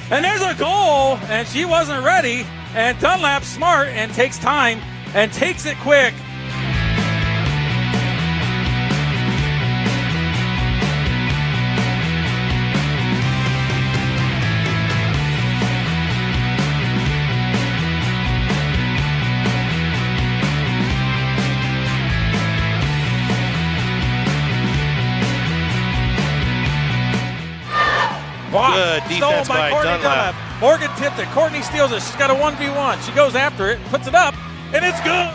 And there's a goal, and she wasn't ready. And Dunlap's smart and takes time and takes it quick. Good defense by Dunlap. Morgan tipped it. Courtney steals it. She's got a 1v1. She goes after it, puts it up, and it's good.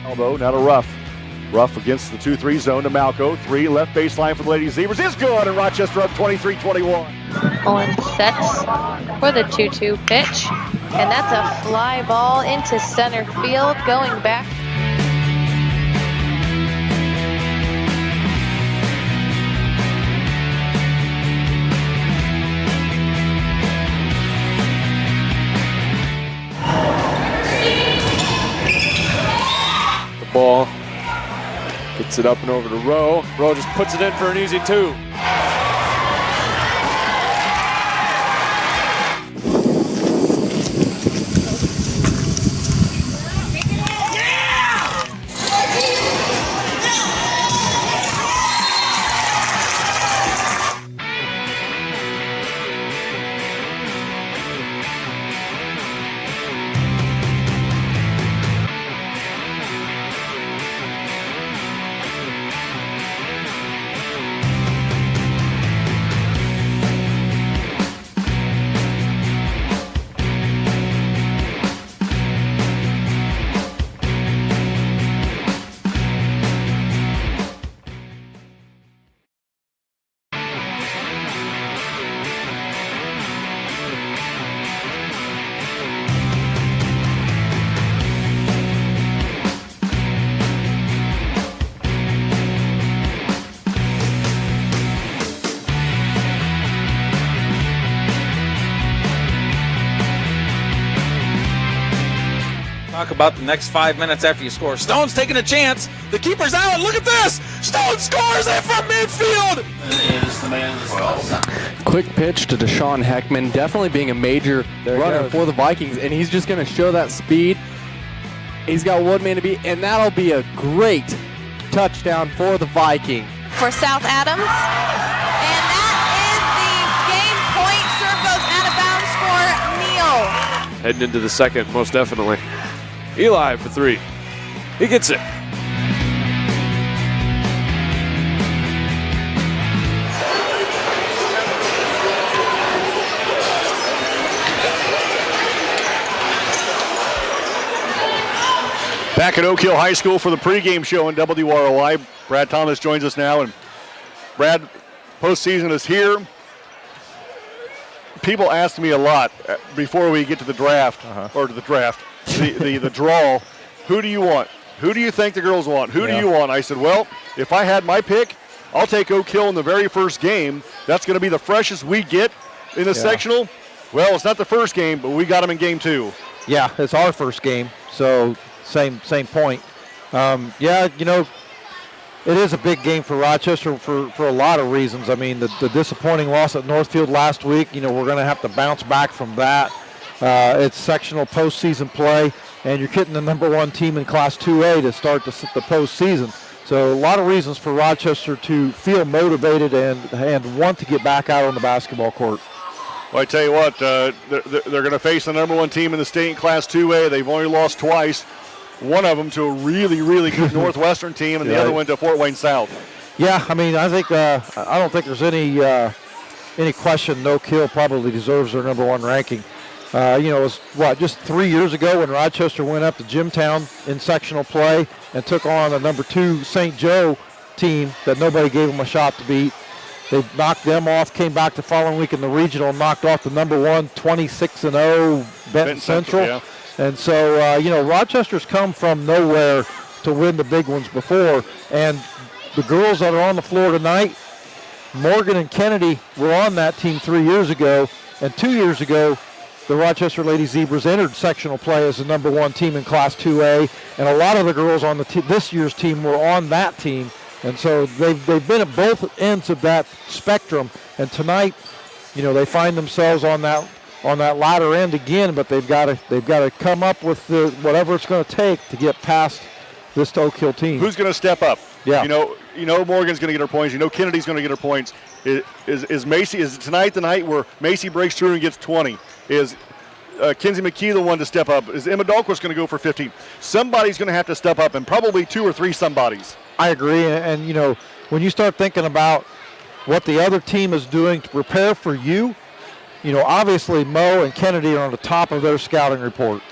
Elbow, not a rough. Rough against the 2-3 zone to Malco. 3 left baseline for the Lady Zebras is good, and Rochester up 23-21. Owen sets for the 2-2 pitch, and that's a fly ball into center field, going back. The ball gets it up and over to Rowe. Rowe just puts it in for an easy 2. Talk about the next 5 minutes after you score. Stone's taking a chance. The keeper's out. Look at this. Stone scores it from midfield. Quick pitch to Deshaun Heckman, definitely being a major runner for the Vikings, and he's just going to show that speed. He's got one man to beat, and that'll be a great touchdown for the Viking. For South Adams, and that is the game point. Serve goes out of bounds for Neal. Heading into the second, most definitely. Eli for 3. He gets it. Back at Oak Hill High School for the pregame show in WROI. Brad Thomas joins us now, and Brad, postseason is here. People ask me a lot before we get to the draft, or to the draft, the draw. Who do you want? Who do you think the girls want? Who do you want? I said, well, if I had my pick, I'll take Oak Hill in the very first game. That's going to be the freshest we get in the sectional. Well, it's not the first game, but we got them in game 2. Yeah, it's our first game, so same point. Yeah, you know, it is a big game for Rochester for a lot of reasons. I mean, the disappointing loss at Northfield last week, you know, we're going to have to bounce back from that. It's sectional postseason play, and you're getting the #1 team in Class 2A to start the postseason. So a lot of reasons for Rochester to feel motivated and want to get back out on the basketball court. Well, I tell you what, they're going to face the #1 team in the state in Class 2A. They've only lost twice. One of them to a really, really good Northwestern team, and the other one to Fort Wayne South. Yeah, I mean, I think I don't think there's any question Oak Hill probably deserves their #1 ranking. You know, it was just 3 years ago when Rochester went up to Jimtown in sectional play and took on the #2 St. Joe team that nobody gave them a shot to beat. They knocked them off, came back the following week in the regional, and knocked off the #1 26-0 Benton Central. Yeah. And so, you know, Rochester's come from nowhere to win the big ones before. And the girls that are on the floor tonight, Morgan and Kennedy were on that team 3 years ago. And 2 years ago, the Rochester Lady Zebras entered sectional play as the number 1 team in Class 2A, and a lot of the girls on this year's team were on that team, and so they've been at both ends of that spectrum. And tonight, they find themselves on that latter end again, but they've got to come up with whatever it's going to take to get past this Oak Hill team. Who's going to step up? Yeah. Morgan's going to get her points. Kennedy's going to get her points. Is Macy? Is tonight the night where Macy breaks through and gets 20? Is Kinsey McKee the one to step up? Is Emma Dahlquist going to go for 15? Somebody's going to have to step up, and probably 2 or 3 somebodies. I agree, and when you start thinking about what the other team is doing to prepare for you, obviously Mo and Kennedy are on the top of their scouting report,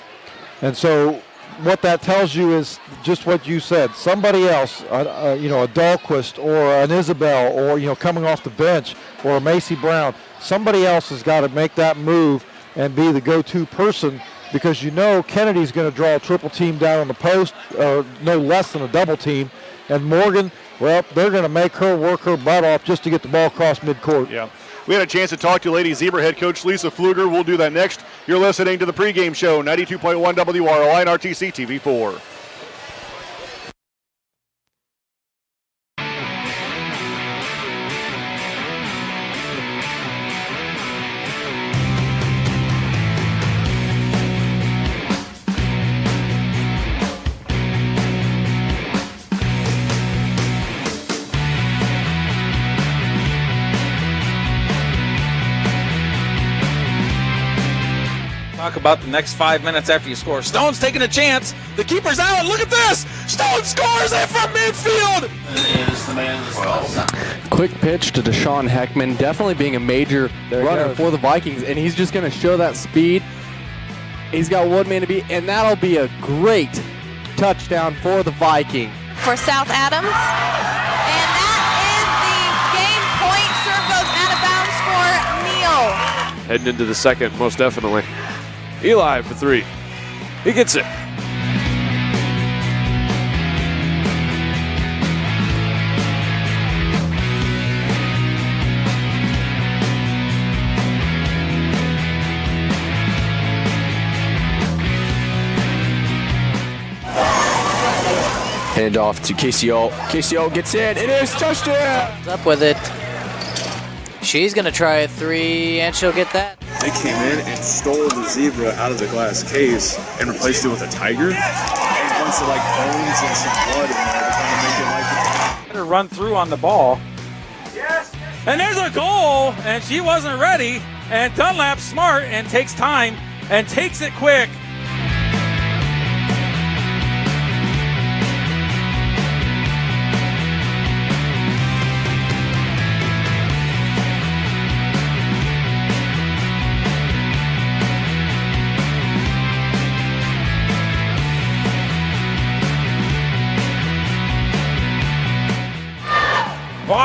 and so what that tells you is just what you said. Somebody else, a Dahlquist or an Isabel, or coming off the bench, or a Macy Brown. Somebody else has got to make that move and be the go-to person, because Kennedy's going to draw a triple team down on the post, or no less than a double team, and Morgan, well, they're going to make her work her butt off just to get the ball across midcourt. Yeah. We had a chance to talk to Lady Zebra head coach Lisa Pfluger. We'll do that next. You're listening to the pregame show, 92.1 WROI and RTC TV4. Talk about the next 5 minutes after you score. Stone's taking a chance. The keeper's out. Look at this. Stone scores it from midfield. Quick pitch to Deshaun Heckman, definitely being a major runner for the Vikings, and he's just going to show that speed. He's got one man to beat, and that'll be a great touchdown for the Viking. For South Adams. And that is the game point. Serve goes out of bounds for Neal. Heading into the second, most definitely. Eli for 3. He gets it. Hand off to KCO. KCO gets in. It is touchdown. Up with it. She's going to try a 3, and she'll get that. They came in and stole the zebra out of the glass case and replaced it with a tiger. And a bunch of bones and some blood in there to kind of make it like Let her run through on the ball. Yes. And there's a goal, and she wasn't ready. And Dunlap's smart and takes time and takes it quick.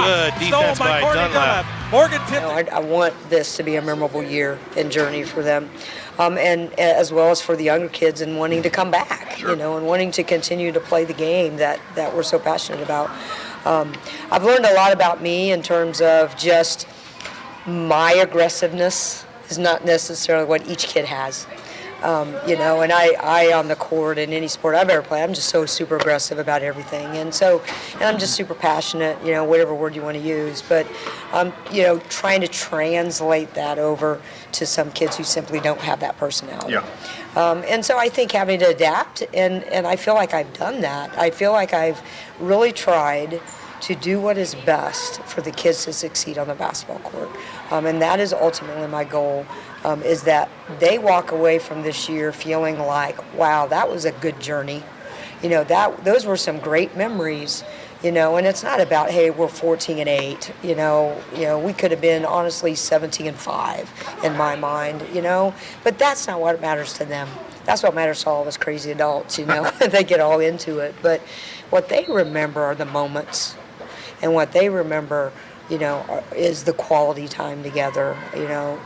Good defense by Dunlap. Morgan tipped. I want this to be a memorable year and journey for them, and as well as for the younger kids, and wanting to come back, and wanting to continue to play the game that we're so passionate about. I've learned a lot about me in terms of just my aggressiveness is not necessarily what each kid has. And I on the court in any sport I've ever played, I'm just so super aggressive about everything. And I'm just super passionate, whatever word you want to use. But, trying to translate that over to some kids who simply don't have that personality. Yeah. And so I think having to adapt, and I feel like I've done that. I feel like I've really tried to do what is best for the kids to succeed on the basketball court. And that is ultimately my goal. Is that they walk away from this year feeling like, wow, that was a good journey. Those were some great memories. And it's not about, hey, we're 14-8. We could have been honestly 17-5 in my mind. But that's not what matters to them. That's what matters to all of us crazy adults. They get all into it. But what they remember are the moments, and what they remember is the quality time together,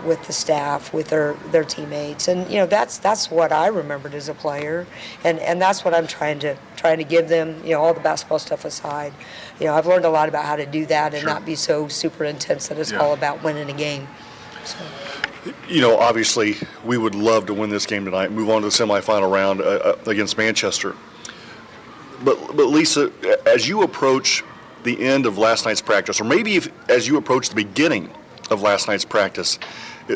with the staff, with their teammates. And, that's what I remembered as a player. And that's what I'm trying to give them, all the basketball stuff aside. I've learned a lot about how to do that and not be so super intense that it's all about winning a game. So. Obviously, we would love to win this game tonight, move on to the semifinal round against Manchester. But Lisa, as you approach the end of last night's practice, or maybe as you approach the beginning of last night's practice,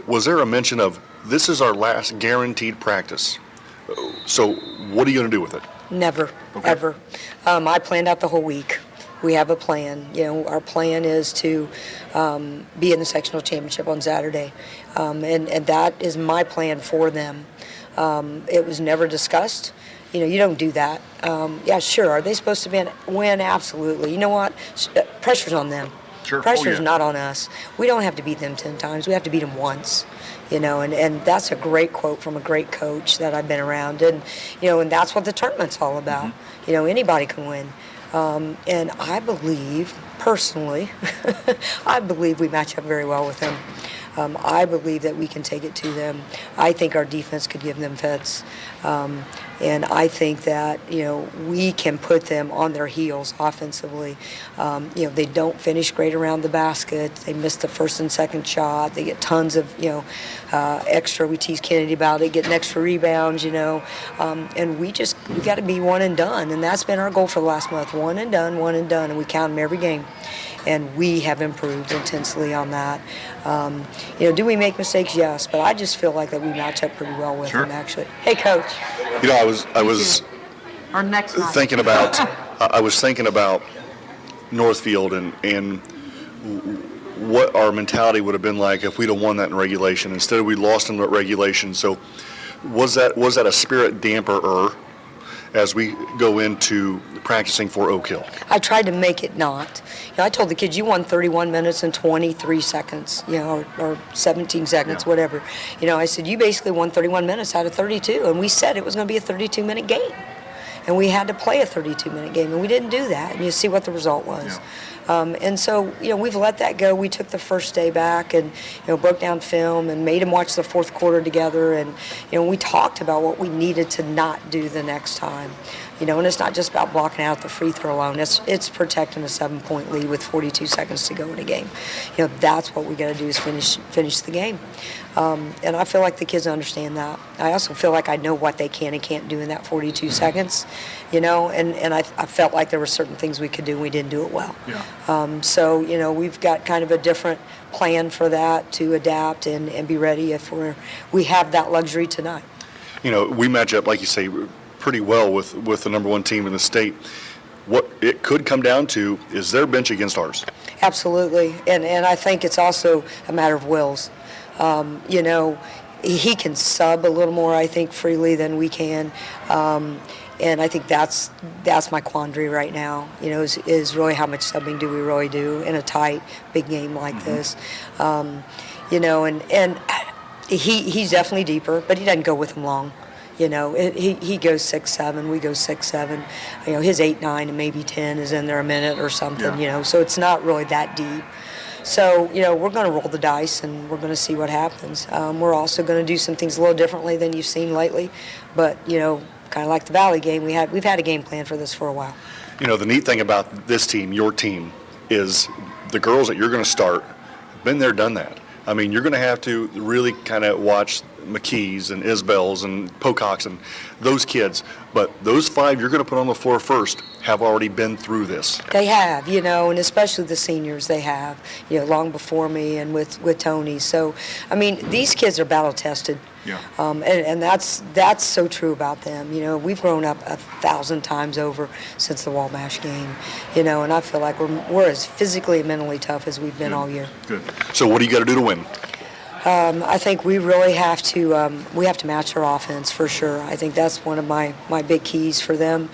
was there a mention of this is our last guaranteed practice? So what are you going to do with it? Never, ever. I planned out the whole week. We have a plan. Our plan is to be in the sectional championship on Saturday, and that is my plan for them. It was never discussed. You don't do that. Yeah, sure. Are they supposed to win? Absolutely. You know what? Pressure's on them. Sure. Pressure's not on us. We don't have to beat them 10 times. We have to beat them once. And that's a great quote from a great coach that I've been around. And, and that's what the tournament's all about. Anybody can win. And I believe, personally, I believe we match up very well with them. I believe that we can take it to them. I think our defense could give them fits. And I think that, we can put them on their heels offensively. They don't finish great around the basket. They miss the first and second shot. They get tons of, extra. We tease Kennedy about it, getting extra rebounds, and we got to be one and done. And that's been our goal for the last month, one and done. And we count them every game. And we have improved intensely on that. Do we make mistakes? Yes, but I just feel like that we match up pretty well with them, actually. Hey, Coach. I was Our next night. thinking about Northfield and what our mentality would have been like if we'd have won that in regulation. Instead, we lost in regulation. So, was that a spirit damper as we go into practicing for Oak Hill? I tried to make it not. I told the kids, you won 31 minutes and 23 seconds, or 17 seconds, whatever. I said, you basically won 31 minutes out of 32, and we said it was going to be a 32-minute game. And we had to play a 32-minute game, and we didn't do that, and you see what the result was. And so, we've let that go. We took the first day back and, broke down film and made them watch the fourth quarter together. And, we talked about what we needed to not do the next time. And it's not just about blocking out the free throw line. It's protecting a 7-point lead with 42 seconds to go in a game. That's what we got to do is finish the game. And I feel like the kids understand that. I also feel like I know what they can and can't do in that 42 seconds, and I felt like there were certain things we could do and we didn't do it well. So, we've got kind of a different plan for that to adapt and be ready if we have that luxury tonight. We match up, like you say, pretty well with the number one team in the state. What it could come down to is their bench against ours. Absolutely, and I think it's also a matter of wills. He can sub a little more, I think, freely than we can. And I think that's my quandary right now, is really how much subbing do we really do in a tight, big game like this. And he's definitely deeper, but he doesn't go with them long. He goes 6'7", we go 6'7". His 8'9" and maybe 10 is in there a minute or something, so it's not really that deep. So, we're going to roll the dice and we're going to see what happens. We're also going to do some things a little differently than you've seen lately. But, kind of like the Valley game, we've had a game plan for this for a while. The neat thing about this team, your team, is the girls that you're going to start have been there, done that. I mean, you're going to have to really kind of watch McKees and Isbells and Pococks and those kids. But those 5 you're going to put on the floor first have already been through this. They have, and especially the seniors they have, long before me and with Tony. So, I mean, these kids are battle tested. Yeah. And that's so true about them. We've grown up 1,000 times over since the Wabash game. And I feel like we're as physically and mentally tough as we've been all year. Good. So what do you got to do to win? I think we really have to match our offense for sure. I think that's one of my big keys for them.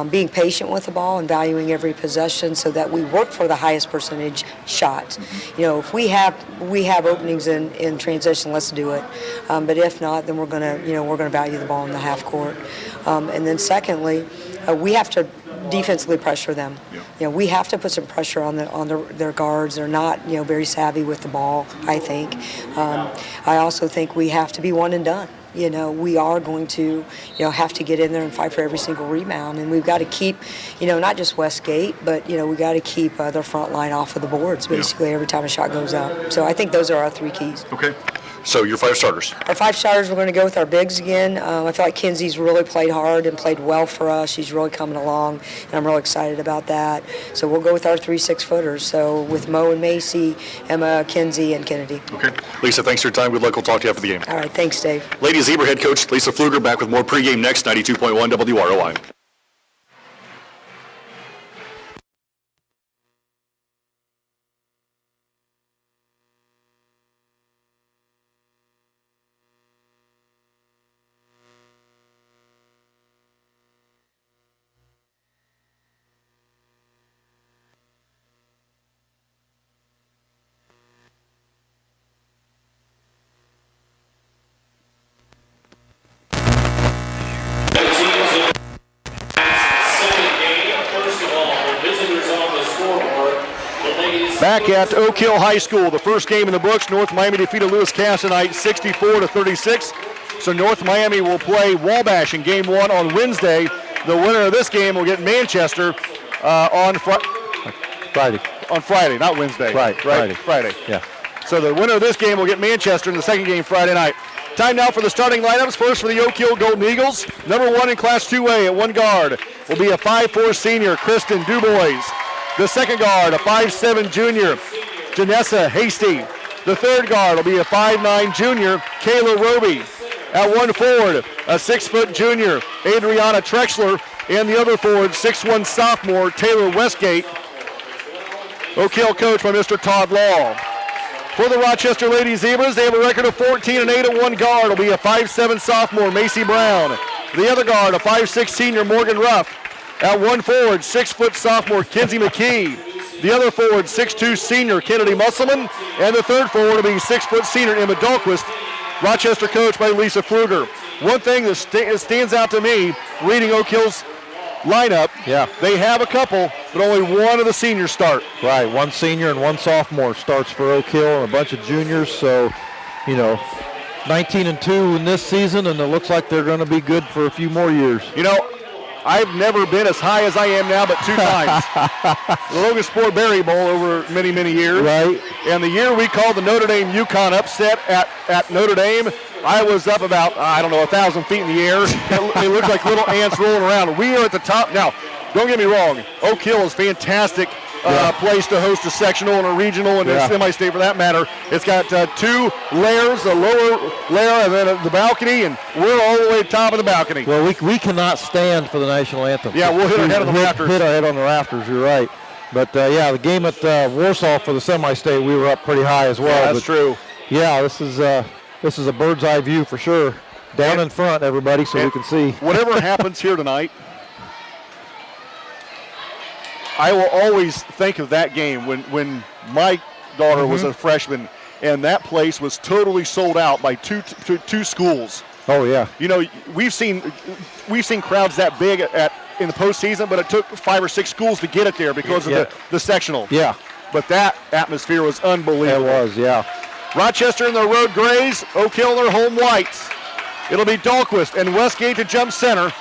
Being patient with the ball and valuing every possession so that we work for the highest percentage shot. If we have openings in transition, let's do it. But if not, then we're gonna value the ball in the half court. And then secondly, we have to defensively pressure them. We have to put some pressure on their guards. They're not very savvy with the ball, I think. I also think we have to be one and done. We are going to have to get in there and fight for every single rebound, and we've got to keep not just Westgate, but we got to keep their front line off of the boards basically every time a shot goes up. So I think those are our 3 keys. Okay. So your 5 starters. Our 5 starters, we're going to go with our bigs again. I feel like Kenzie's really played hard and played well for us. She's really coming along, and I'm really excited about that. So we'll go with our 3 6-footers. So with Mo and Macy, Emma, Kenzie, and Kennedy. Okay. Lisa, thanks for your time. Good luck. We'll talk to you after the game. All right. Thanks, Dave. Lady Zebra head coach Lisa Pfluger back with more pregame next, 92.1 WROI. Back at Oak Hill High School, the first game in the books. North Miami defeated Lewis Cass tonight 64-36. So North Miami will play Wabash in game 1 on Wednesday. The winner of this game will get Manchester on Friday. On Friday, not Wednesday. Right, Friday. Yeah. So the winner of this game will get Manchester in the second game Friday night. Time now for the starting lineups. First for the Oak Hill Golden Eagles. Number 1 in Class 2A at 1 guard will be a 5'4 senior, Kristen Dubois. The second guard, a 5'7 junior, Janessa Hasty. The third guard will be a 5'9 junior, Kayla Roby. At 1 forward, a 6' junior, Adriana Trexler. And the other forward, 6'1 sophomore, Taylor Westgate. Oak Hill coached by Mr. Todd Law. For the Rochester Lady Zebras, they have a record of 14-8 at 1 guard. Will be a 5'7 sophomore, Macy Brown. The other guard, a 5'6 senior, Morgan Ruff. At 1 forward, 6' sophomore, Kenzie McKee. The other forward, 6'2 senior, Kennedy Musselman. And the third forward will be 6' senior, Emma Dahlquist. Rochester coached by Lisa Pfluger. One thing that stands out to me, reading Oak Hill's lineup, they have a couple, but only one of the seniors start. Right, 1 senior and 1 sophomore starts for Oak Hill, and a bunch of juniors. So, 19-2 in this season, and it looks like they're going to be good for a few more years. I've never been as high as I am now, but 2 times. The Logan Sport Berry Bowl over many, many years. Right. And the year we called the Notre Dame UConn upset at Notre Dame, I was up about, 1,000 feet in the air. It looked like little ants rolling around. We are at the top. Now, don't get me wrong. Oak Hill is fantastic. Place to host a sectional and a regional and a semi-state for that matter. It's got 2 layers, a lower layer and then the balcony, and we're all the way to the top of the balcony. Well, we cannot stand for the national anthem. Yeah, we'll hit our head on the rafters. Hit our head on the rafters, you're right. But, the game at Warsaw for the semi-state, we were up pretty high as well. Yeah, that's true. Yeah, this is a bird's eye view for sure. Down in front, everybody, so we can see. Whatever happens here tonight, I will always think of that game when my daughter was a freshman, and that place was totally sold out by two schools. Oh yeah. We've seen crowds that big in the postseason, but it took 5 or 6 schools to get it there because of the sectional. Yeah. But that atmosphere was unbelievable. It was, yeah. Rochester in their road grays, Oak Hill in their home whites. It'll be Dahlquist and Westgate to jump center.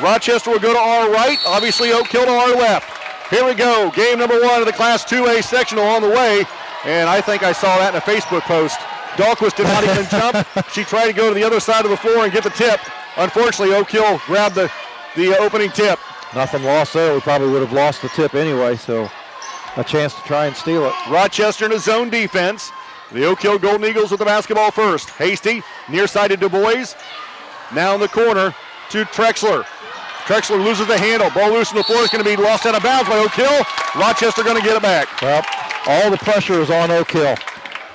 Rochester will go to our right, obviously Oak Hill to our left. Here we go, game number 1 of the Class 2A sectional on the way, and I think I saw that in a Facebook post. Dahlquist did not even jump. She tried to go to the other side of the floor and get the tip. Unfortunately, Oak Hill grabbed the opening tip. Nothing lost there. We probably would have lost the tip anyway, so a chance to try and steal it. Rochester in a zone defense. The Oak Hill Golden Eagles with the basketball first. Hasty, near side to Du Bois. Now in the corner to Trexler. Trexler loses the handle. Ball loose on the floor. It's going to be lost out of bounds by Oak Hill. Rochester going to get it back. Well, all the pressure is on Oak Hill.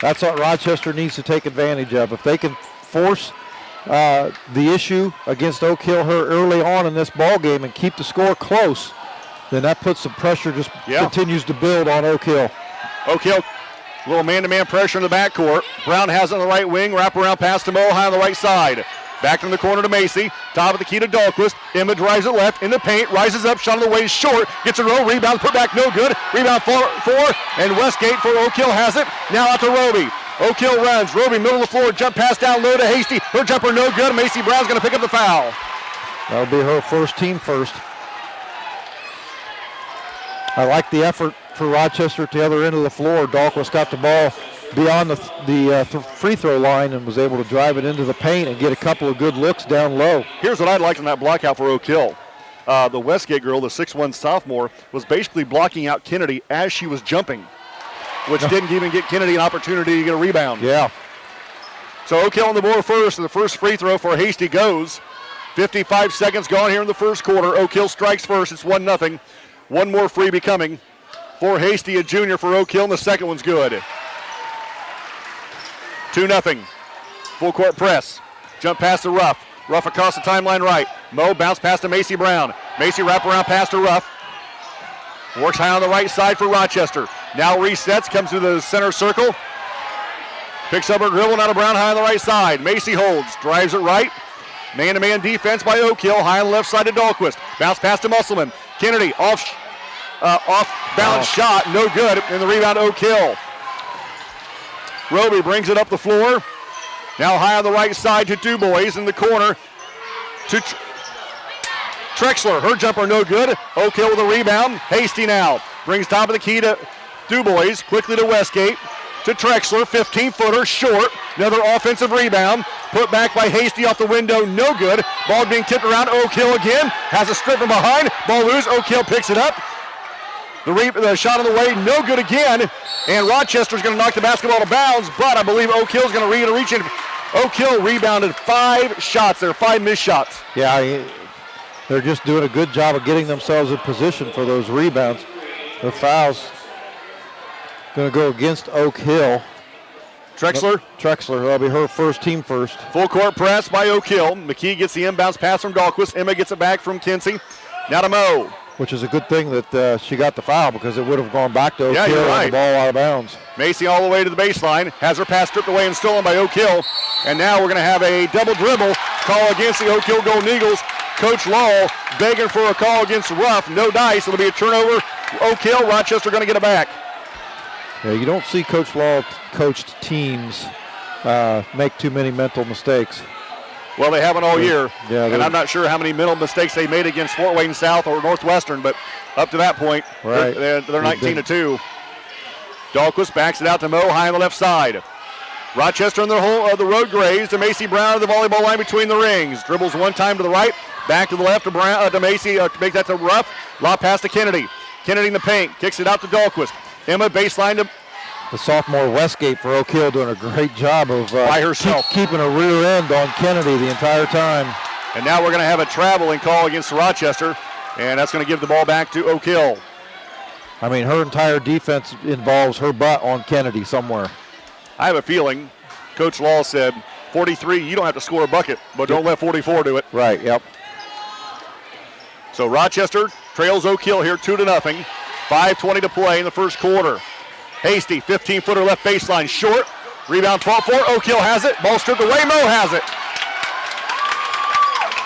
That's what Rochester needs to take advantage of. If they can force the issue against Oak Hill here early on in this ball game and keep the score close, then that puts some pressure, continues to build on Oak Hill. Oak Hill, a little man-to-man pressure in the backcourt. Brown has it on the right wing. Wrap around pass to Mo High on the right side. Back in the corner to Macy. Top of the key to Dahlquist. Emma drives it left in the paint. Rises up. Shot on the way short. Gets a roll. Rebound. Put back. No good. Rebound 4. And Westgate for Oak Hill has it. Now out to Roby. Oak Hill runs. Roby middle of the floor. Jump pass down low to Hasty. Her jumper no good. Macy Brown's going to pick up the foul. That'll be her first, team first. I like the effort for Rochester at the other end of the floor. Dahlquist got the ball beyond the free throw line and was able to drive it into the paint and get a couple of good looks down low. Here's what I liked in that block out for Oak Hill. The Westgate girl, the 6'1 sophomore, was basically blocking out Kennedy as she was jumping, which didn't even get Kennedy an opportunity to get a rebound. Yeah. So Oak Hill on the board first, and the first free throw for Hasty goes. 55 seconds gone here in the first quarter. Oak Hill strikes first. It's 1-0. One more freebie coming for Hasty, a junior for Oak Hill, and the second one's good. 2-0. Full court press. Jump past the Ruff. Ruff across the timeline right. Mo bounce pass to Macy Brown. Macy wrap around pass to Ruff. Works high on the right side for Rochester. Now resets, comes to the center circle. Picks up her dribble, now to Brown high on the right side. Macy holds, drives it right. Man-to-man defense by Oak Hill, high on the left side to Dahlquist. Bounce pass to Musselman. Kennedy off balance shot, no good, and the rebound Oak Hill. Roby brings it up the floor. Now high on the right side to Dubois in the corner to Trexler. Her jumper no good. Oak Hill with a rebound. Hasty now brings top of the key to Dubois. Quickly to Westgate. To Trexler. 15-footer short. Another offensive rebound. Put back by Hasty off the window. No good. Ball being tipped around. Oak Hill again. Has a strip from behind. Ball loose. Oak Hill picks it up. The shot on the way. No good again. And Rochester's going to knock the basketball to bounds. But I believe Oak Hill's going to reach in. Oak Hill rebounded 5 shots. There are 5 missed shots. Yeah, they're just doing a good job of getting themselves in position for those rebounds. The foul's going to go against Oak Hill. Trexler, that'll be her first, team first. Full court press by Oak Hill. McKee gets the inbounds pass from Dahlquist. Emma gets it back from Kinsey. Now to Mo. Which is a good thing that she got the foul because it would have gone back to Oak Hill you're right. And the ball out of bounds. Macy all the way to the baseline. Has her pass stripped away and stolen by Oak Hill. And now we're going to have a double dribble call against the Oak Hill Golden Eagles. Coach Law begging for a call against Ruff. No dice. It'll be a turnover. Oak Hill, Rochester going to get it back. Yeah, you don't see Coach Law coached teams make too many mental mistakes. Well, they haven't all year. Yeah, and I'm not sure how many mental mistakes they made against Fort Wayne South or Northwestern, but up to that point, right. they're 19-2. Dahlquist backs it out to Mo high on the left side. Rochester in the road grays to Macy Brown at the volleyball line between the rings. Dribbles one time to the right, back to the left to Macy to make that to Ruff. Lob pass to Kennedy. Kennedy in the paint, kicks it out to Dahlquist. Emma baseline to the sophomore Westgate for Oak Hill doing a great job of by herself keeping a rear end on Kennedy the entire time. And now we're going to have a traveling call against Rochester, and that's going to give the ball back to Oak Hill. I mean, her entire defense involves her butt on Kennedy somewhere. I have a feeling Coach Law said, 43, you don't have to score a bucket, but don't let 44 do it. Right, yep. So Rochester trails Oak Hill here 2-0. 5:20 to play in the first quarter. Hasty, 15-footer left baseline, short. Rebound, 12-4. Oak Hill has it. Ball stripped away. Mo has it.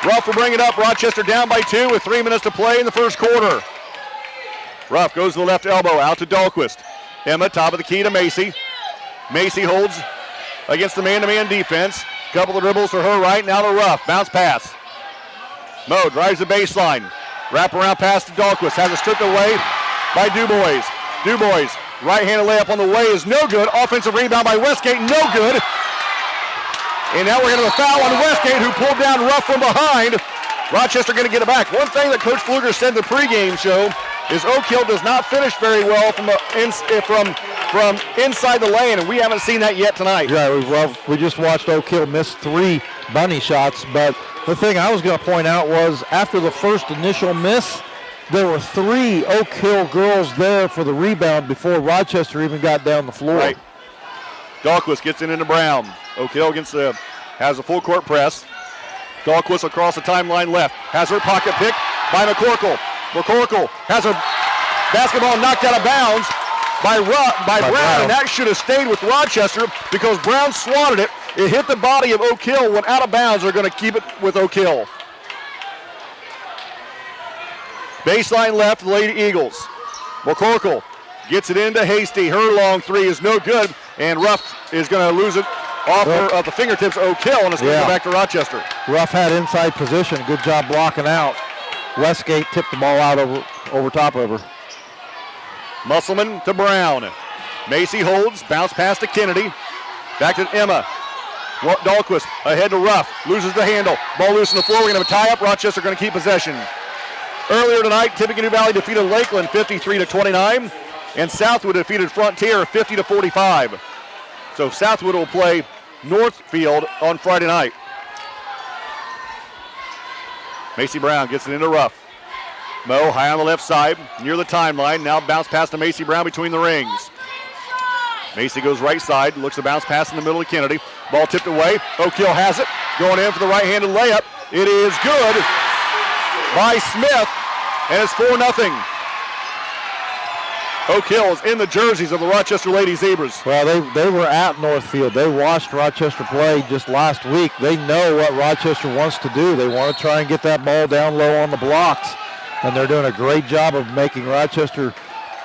Ruff will bring it up. Rochester down by 2 with 3 minutes to play in the first quarter. Ruff goes to the left elbow, out to Dahlquist. Emma, top of the key to Macy. Macy holds against the man-to-man defense. Couple of dribbles for her right, now to Ruff. Bounce pass. Mo drives the baseline. Wrap around pass to Dahlquist. Has it stripped away by Dubois. Dubois, right-handed layup on the way is no good. Offensive rebound by Westgate, no good. And now we're going to have a foul on Westgate, who pulled down Ruff from behind. Rochester going to get it back. One thing that Coach Pfluger said in the pregame show is Oak Hill does not finish very well from inside the lane, and we haven't seen that yet tonight. Yeah, well, we just watched Oak Hill miss 3 bunny shots, but the thing I was going to point out was after the first initial miss, there were 3 Oak Hill girls there for the rebound before Rochester even got down the floor. Right. Dahlquist gets it into Brown. Oak Hill has a full court press. Dahlquist across the timeline left. Has her pocket pick by McCorkle. McCorkle has her basketball knocked out of bounds by Brown, and that should have stayed with Rochester because Brown swatted it. It hit the body of Oak Hill, went out of bounds. They're going to keep it with Oak Hill. Baseline left, the Lady Eagles. McCorkle gets it into Hasty. Her long 3 is no good, and Ruff is going to lose it off the fingertips of Oak Hill, and it's going to go back to Rochester. Ruff had inside position. Good job blocking out. Westgate tipped the ball out over top of her. Musselman to Brown. Macy holds, bounce pass to Kennedy. Back to Emma. Dahlquist ahead to Ruff, loses the handle. Ball loose on the floor, we're going to have a tie-up. Rochester going to keep possession. Earlier tonight, Tippecanoe Valley defeated Lakeland 53-29, and Southwood defeated Frontier 50-45. So Southwood will play Northfield on Friday night. Macy Brown gets it into Ruff. Mo high on the left side, near the timeline. Now bounce pass to Macy Brown between the rings. Macy goes right side, looks to bounce pass in the middle of Kennedy. Ball tipped away. Oak Hill has it. Going in for the right-handed layup. It is good by Smith, and it's 4-0. Oak Hill is in the jerseys of the Rochester Lady Zebras. Well, they were at Northfield. They watched Rochester play just last week. They know what Rochester wants to do. They want to try and get that ball down low on the blocks, and they're doing a great job of making Rochester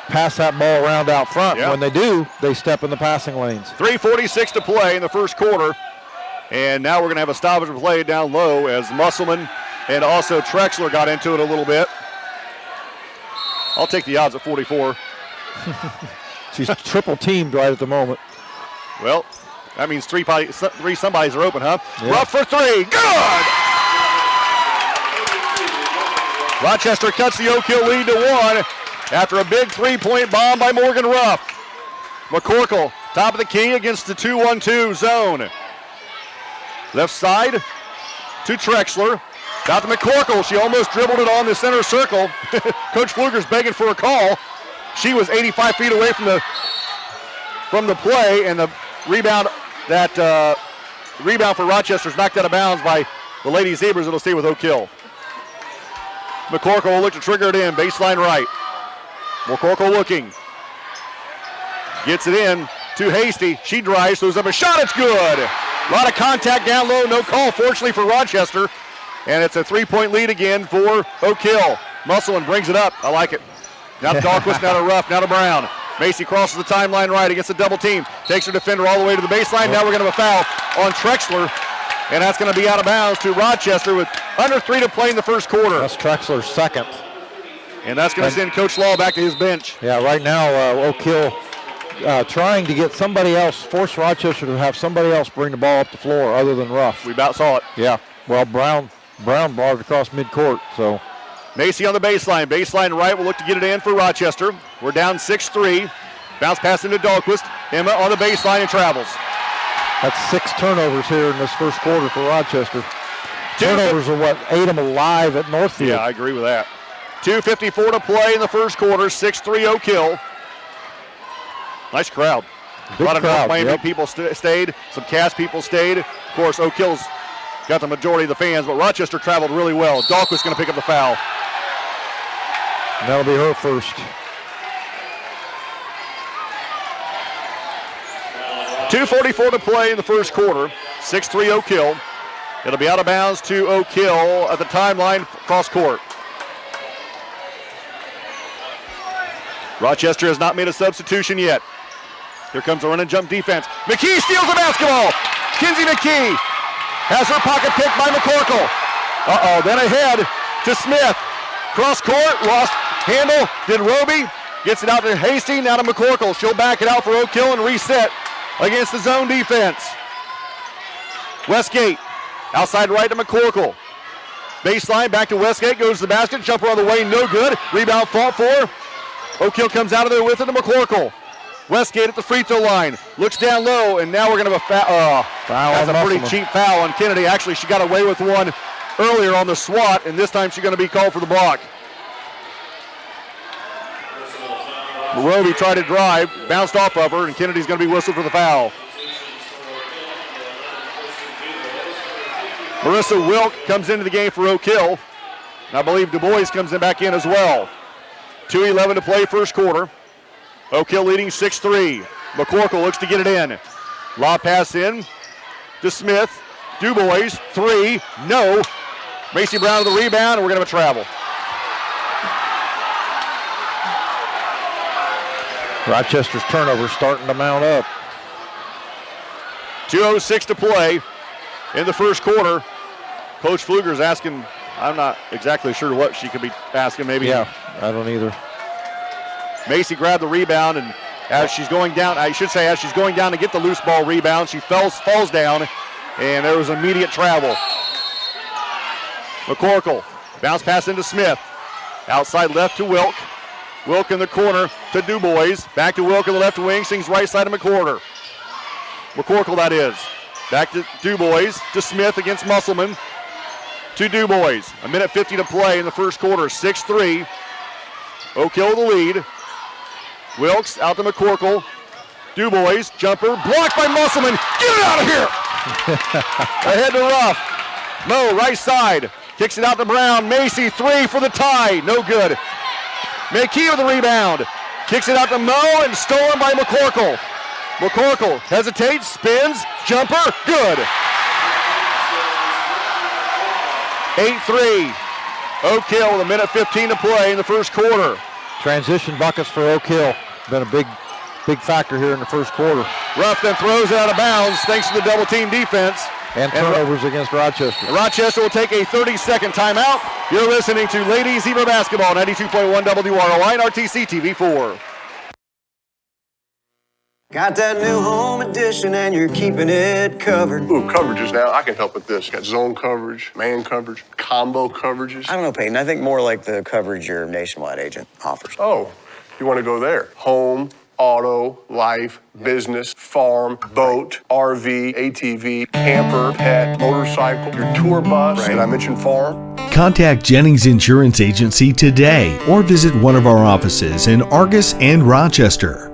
pass that ball around out front. Yep. When they do, they step in the passing lanes. 3:46 to play in the first quarter. And now we're going to have a stoppage of play down low as Musselman and also Trexler got into it a little bit. I'll take the odds at 44. She's triple teamed right at the moment. Well, that means three somebodies are open, huh? Yep. Ruff for three. Good! Rochester cuts the Oak Hill lead to 1 after a big three-point bomb by Morgan Ruff. McCorkle, top of the key against the 2-1-2 zone. Left side to Trexler. Out to McCorkle. She almost dribbled it on the center circle. Coach Pfluger's begging for a call. She was 85 feet away from the play, and the rebound for Rochester's knocked out of bounds by the Lady Zebras. It'll stay with Oak Hill. McCorkle will look to trigger it in, baseline right. McCorkle looking. Gets it in to Hasty. She drives, throws up a shot. It's good. A lot of contact down low. No call, fortunately, for Rochester. And it's a three-point lead again for Oak Hill. Musselman brings it up. I like it. Now to Dahlquist, now to Ruff, now to Brown. Macy crosses the timeline right against the double team. Takes her defender all the way to the baseline. Now we're going to have a foul on Trexler. And that's going to be out of bounds to Rochester with under 3 to play in the first quarter. That's Trexler's second. And that's going to send Coach Law back to his bench. Yeah, right now Oak Hill trying to get somebody else, force Rochester to have somebody else bring the ball up the floor other than Ruff. We about saw it. Yeah, well, Brown balled across midcourt, so. Macy on the baseline. Baseline right will look to get it in for Rochester. We're down 6-3. Bounce pass into Dahlquist. Emma on the baseline and travels. That's 6 turnovers here in this first quarter for Rochester. Turnovers are what ate them alive at Northfield. Yeah, I agree with that. 2:54 to play in the first quarter. 6-3 Oak Hill. Nice crowd. Big a lot of crowd, North Miami yep. people stayed. Some Cass people stayed. Of course, Oak Hill's got the majority of the fans, but Rochester traveled really well. Dahlquist going to pick up the foul. And that'll be her first. 2:44 to play in the first quarter. 6-3 Oak Hill. It'll be out of bounds to Oak Hill at the timeline cross court. Rochester has not made a substitution yet. Here comes a run and jump defense. McKee steals the basketball. Kinsey McKee has her pocket picked by McCorkle. Then ahead to Smith. Cross court, lost handle. Did Roby. Gets it out to Hasty, now to McCorkle. She'll back it out for Oak Hill and reset against the zone defense. Westgate, outside right to McCorkle. Baseline, back to Westgate, goes to the basket. Jumper on the way, no good. Rebound fought for. Oak Hill comes out of there with it to McCorkle. Westgate at the free throw line. Looks down low, and now we're going to have a foul. That's a pretty cheap foul on Kennedy. Actually, she got away with one earlier on the swat, and this time she's going to be called for the block. Roby tried to drive, bounced off of her, and Kennedy's going to be whistled for the foul. Marissa Wilk comes into the game for Oak Hill. And I believe Du Bois comes back in as well. 2:11 to play first quarter. Oak Hill leading 6-3. McCorkle looks to get it in. Lob pass in to Smith. Du Bois, 3, no. Macy Brown to the rebound, and we're going to have a travel. Rochester's turnover starting to mount up. 2:06 to play in the first quarter. Coach Pfluger's asking, I'm not exactly sure what she could be asking, maybe. Yeah, I don't either. Macy grabbed the rebound and as she's going down, I should say, as she's going down to get the loose ball rebound, she falls down, and there was immediate travel. McCorkle, bounce pass into Smith. Outside left to Wilk. Wilk in the corner to DuBois. Back to Wilk in the left wing, sings right side of McCorkle, that is. Back to DuBois, to Smith against Musselman. To DuBois. 1:50 to play in the first quarter, 6-3. Oak Hill with the lead. Wilkes out to McCorkle. DuBois, jumper, blocked by Musselman. Get it out of here! Ahead to Ruff. Moe, right side. Kicks it out to Brown. Macy, 3 for the tie. No good. McKee with the rebound. Kicks it out to Moe and stolen by McCorkle. McCorkle hesitates, spins, jumper, good. 8-3. Oak Hill with 1:15 to play in the first quarter. Transition buckets for Oak Hill. Been a big factor here in the first quarter. Ruff then throws it out of bounds thanks to the double team defense. And turnovers against Rochester. Rochester will take a 30-second timeout. You're listening to Lady Zebra Basketball, 92.1 WROI and RTC TV4. Got that new home edition and you're keeping it covered. Ooh, coverages now. I can help with this. Got zone coverage, man coverage, combo coverages. I don't know, Peyton. I think more like the coverage your nationwide agent offers. Oh, you want to go there? Home, auto, life, business, farm, boat, RV, ATV, camper, pet, motorcycle, your tour bus. Right. Did I mention farm? Contact Jennings Insurance Agency today or visit one of our offices in Argus and Rochester.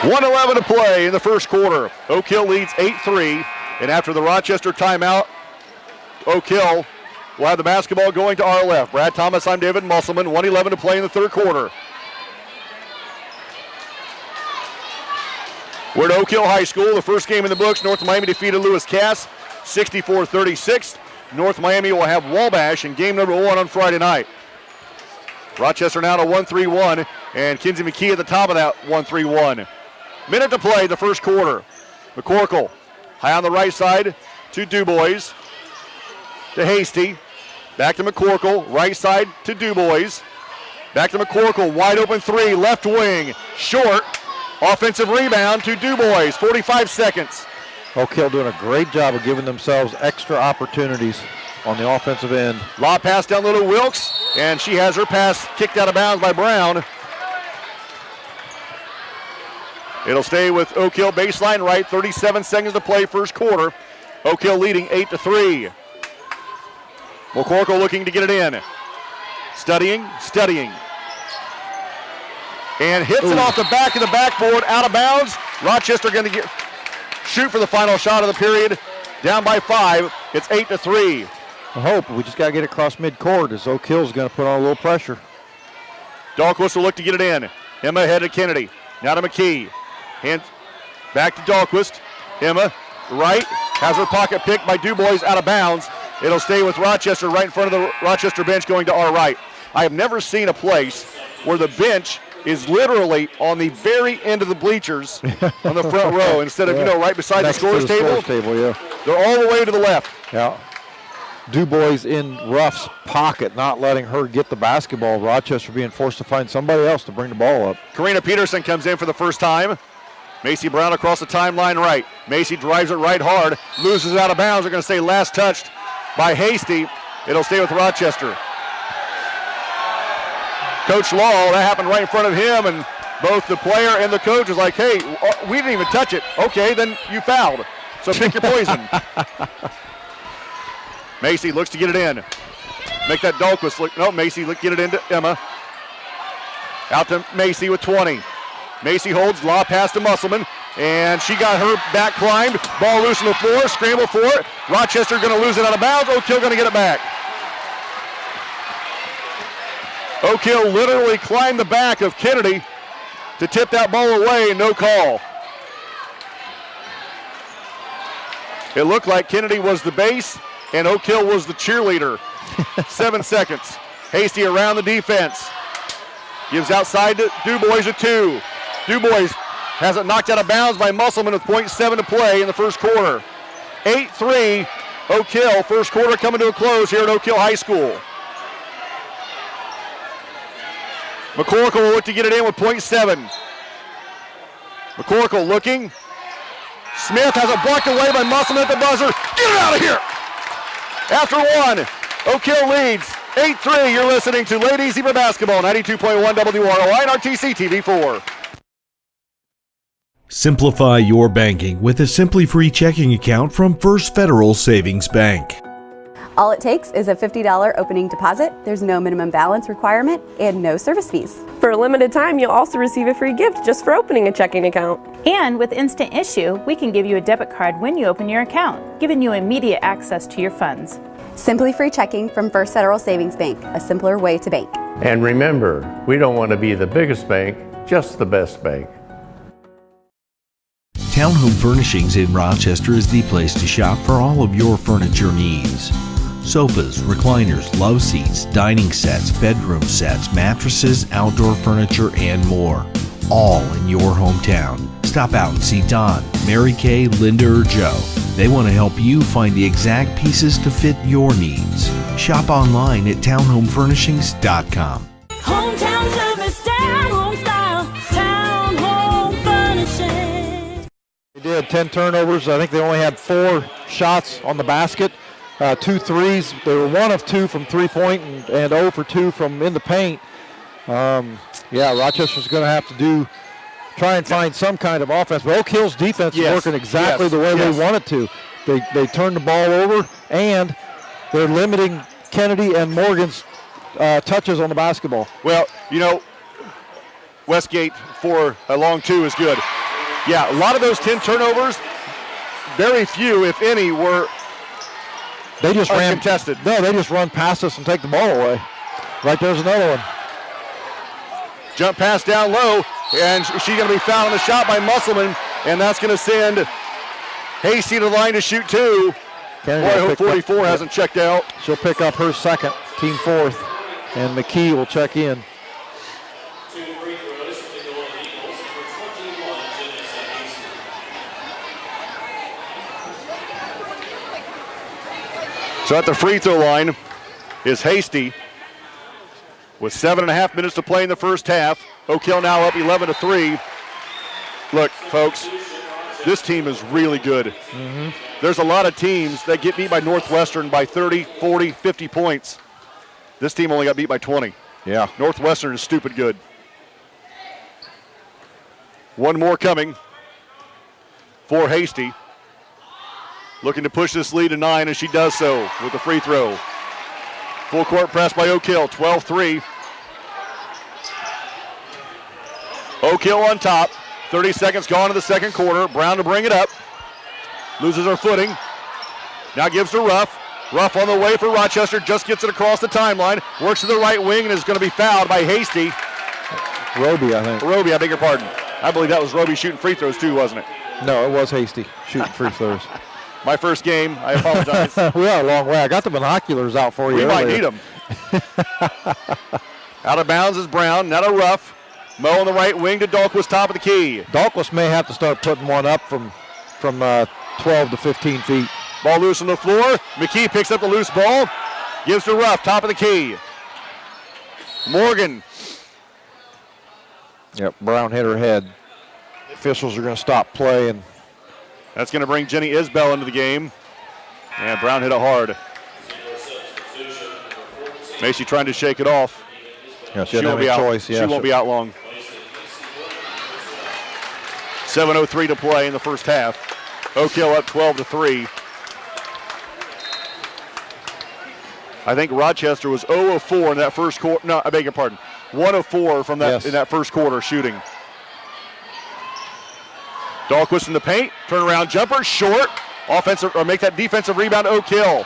1:11 to play in the first quarter. Oak Hill leads 8-3, and after the Rochester timeout, Oak Hill will have the basketball going to our left. Brad Thomas, I'm David Musselman. 1:11 to play in the third quarter. We're at Oak Hill High School. The first game in the books, North Miami defeated Lewis Cass 64-36. North Miami will have Wabash in game number 1 on Friday night. Rochester now to 1-3-1, and Kinsey McKee at the top of that 1-3-1. Minute to play the first quarter. McCorkle high on the right side to DuBois. To Hasty. Back to McCorkle. Right side to DuBois. Back to McCorkle. Wide open 3. Left wing. Short. Offensive rebound to DuBois. 45 seconds. Oak Hill doing a great job of giving themselves extra opportunities on the offensive end. Lob pass down low to Wilkes, and she has her pass kicked out of bounds by Brown. It'll stay with Oak Hill baseline right. 37 seconds to play first quarter. Oak Hill leading 8-3. McCorkle looking to get it in. Studying. And hits it off the back of the backboard, out of bounds. Rochester going to shoot for the final shot of the period. Down by 5. It's 8-3. I hope. We just got to get it across midcourt as Oak Hill's going to put on a little pressure. Dahlquist will look to get it in. Emma ahead to Kennedy. Now to McKee. Hand back to Dahlquist. Emma, right, has her pocket picked by DuBois out of bounds. It'll stay with Rochester right in front of the Rochester bench going to our right. I have never seen a place where the bench is literally on the very end of the bleachers on the front row instead of, right beside next the scorer's table. Yeah. They're all the way to the left. Yeah. DuBois in Ruff's pocket, not letting her get the basketball. Rochester being forced to find somebody else to bring the ball up. Karina Peterson comes in for the first time. Macy Brown across the timeline right. Macy drives it right hard, loses it out of bounds. They're going to say last touched by Hasty. It'll stay with Rochester. Coach Law, that happened right in front of him, and both the player and the coach is like, hey, we didn't even touch it. Okay, then you fouled. So pick your poison. Macy looks to get it in. Make that Dahlquist look. No, Macy get it into Emma. Out to Macy with 20. Macy holds, lob pass to Musselman, and she got her back climbed. Ball loose on the floor, scramble for it. Rochester going to lose it out of bounds. Oak Hill going to get it back. Oak Hill literally climbed the back of Kennedy to tip that ball away, and no call. It looked like Kennedy was the base and Oak Hill was the cheerleader. 7 seconds. Hasty around the defense. Gives outside to DuBois at 2. DuBois has it knocked out of bounds by Musselman with 0.7 to play in the first quarter. 8-3 Oak Hill. First quarter coming to a close here at Oak Hill High School. McCorkle will look to get it in with .7. McCorkle looking. Smith has it blocked away by Musselman at the buzzer. Get it out of here! After one, Oak Hill leads 8-3. You're listening to Lady Zebra Basketball, 92.1 WROI and RTC TV4. Simplify your banking with a Simply Free checking account from First Federal Savings Bank. All it takes is a $50 opening deposit. There's no minimum balance requirement and no service fees. For a limited time, you'll also receive a free gift just for opening a checking account. And with Instant Issue, we can give you a debit card when you open your account, giving you immediate access to your funds. Simply Free checking from First Federal Savings Bank, a simpler way to bank. And remember, we don't want to be the biggest bank, just the best bank. Townhome Furnishings in Rochester is the place to shop for all of your furniture needs. Sofas, recliners, love seats, dining sets, bedroom sets, mattresses, outdoor furniture, and more. All in your hometown. Stop out and see Don, Mary Kay, Linda, or Joe. They want to help you find the exact pieces to fit your needs. Shop online at townhomefurnishings.com. Hometown service, down home style, Town Home Furnishings. They did 10 turnovers. I think they only had 4 shots on the basket. 2 threes. They were 1 of 2 from 3-point and 0 for 2 from in the paint. Rochester's going to have to try and find some kind of offense. But Oak Hill's defense is working exactly the way they want it to. They turn the ball over, and they're limiting Kennedy and Morgan's touches on the basketball. Well, Westgate for a long 2 is good. Yeah, a lot of those 10 turnovers, very few, if any, were They just uncontested. They just run past us and take the ball away. Right there's another one. Jump pass down low, and she's going to be fouled on the shot by Musselman, and that's going to send Hasty to the line to shoot 2. Boy, 44 hasn't checked out. She'll pick up her second, team 4th, and McKee will check in. So at the free throw line is Hasty with 7.5 minutes to play in the first half. Oak Hill now up 11-3. Look, folks, this team is really good. Mm-hmm. There's a lot of teams that get beat by Northwestern by 30, 40, 50 points. This team only got beat by 20. Yeah. Northwestern is stupid good. One more coming for Hasty. Looking to push this lead to 9, and she does so with the free throw. Full court press by Oak Hill, 12-3. Oak Hill on top. 30 seconds gone in the second quarter. Brown to bring it up. Loses her footing. Now gives to Ruff. Ruff on the way for Rochester. Just gets it across the timeline. Works to the right wing and is going to be fouled by Hasty. Roby, I think. Roby, I beg your pardon. I believe that was Roby shooting free throws too, wasn't it? No, it was Hasty shooting free throws. My first game. I apologize. We are a long way. I got the binoculars out for you. We might need them. Out of bounds is Brown. Now to Ruff. Mo on the right wing to Dahlquist, top of the key. Dahlquist may have to start putting one up from 12 to 15 feet. Ball loose on the floor. McKee picks up the loose ball. Gives to Ruff, top of the key. Morgan. Yep, Brown hit her head. The officials are going to stop play, and that's going to bring Jenny Isbell into the game. And Brown hit it hard. Macy trying to shake it off. Yeah, she won't be out. Choice. Yeah, she won't be out long. 7:03 to play in the first half. Oak Hill up 12-3. I think Rochester was 0 of 4 in that first quarter. No, I beg your pardon. 1 of 4 from that in that first quarter shooting. Dahlquist in the paint. Turnaround jumper, short. Offensive, or make that defensive rebound. Oak Hill.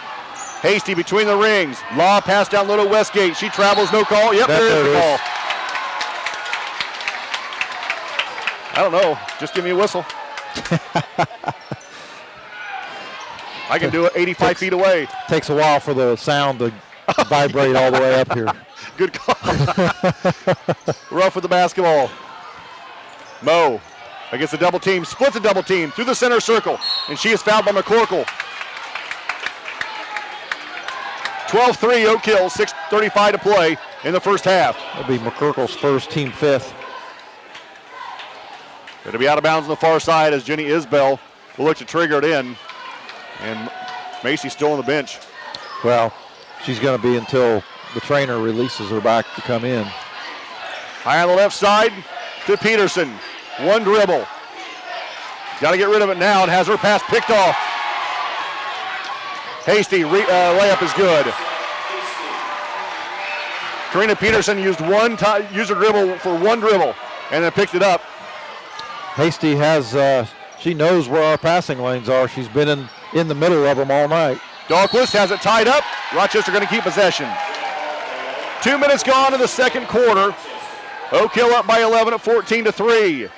Hasty between the rings. Law pass down low to Westgate. She travels, no call. Yep, there is the call. I don't know. Just give me a whistle. I can do it 85 feet away. Takes a while for the sound to vibrate all the way up here. Good call. Ruff with the basketball. Mo against the double team. Splits a double team through the center circle. And she is fouled by McCorkle. 12-3 Oak Hill, 6:35 to play. in the first half. That'll be McCorkle's first, team fifth. It'll be out of bounds on the far side as Jenny Isbell will look to trigger it in. And Macy's still on the bench. Well, she's going to be until the trainer releases her back to come in. High on the left side to Peterson. One dribble. Got to get rid of it now. It has her pass picked off. Hasty layup is good. Karina Peterson used her dribble for one dribble and then picked it up. Hasty has, she knows where our passing lanes are. She's been in the middle of them all night. Dahlquist has it tied up. Rochester going to keep possession. 2 minutes gone in the second quarter. Oak Hill up by 11 at 14-3.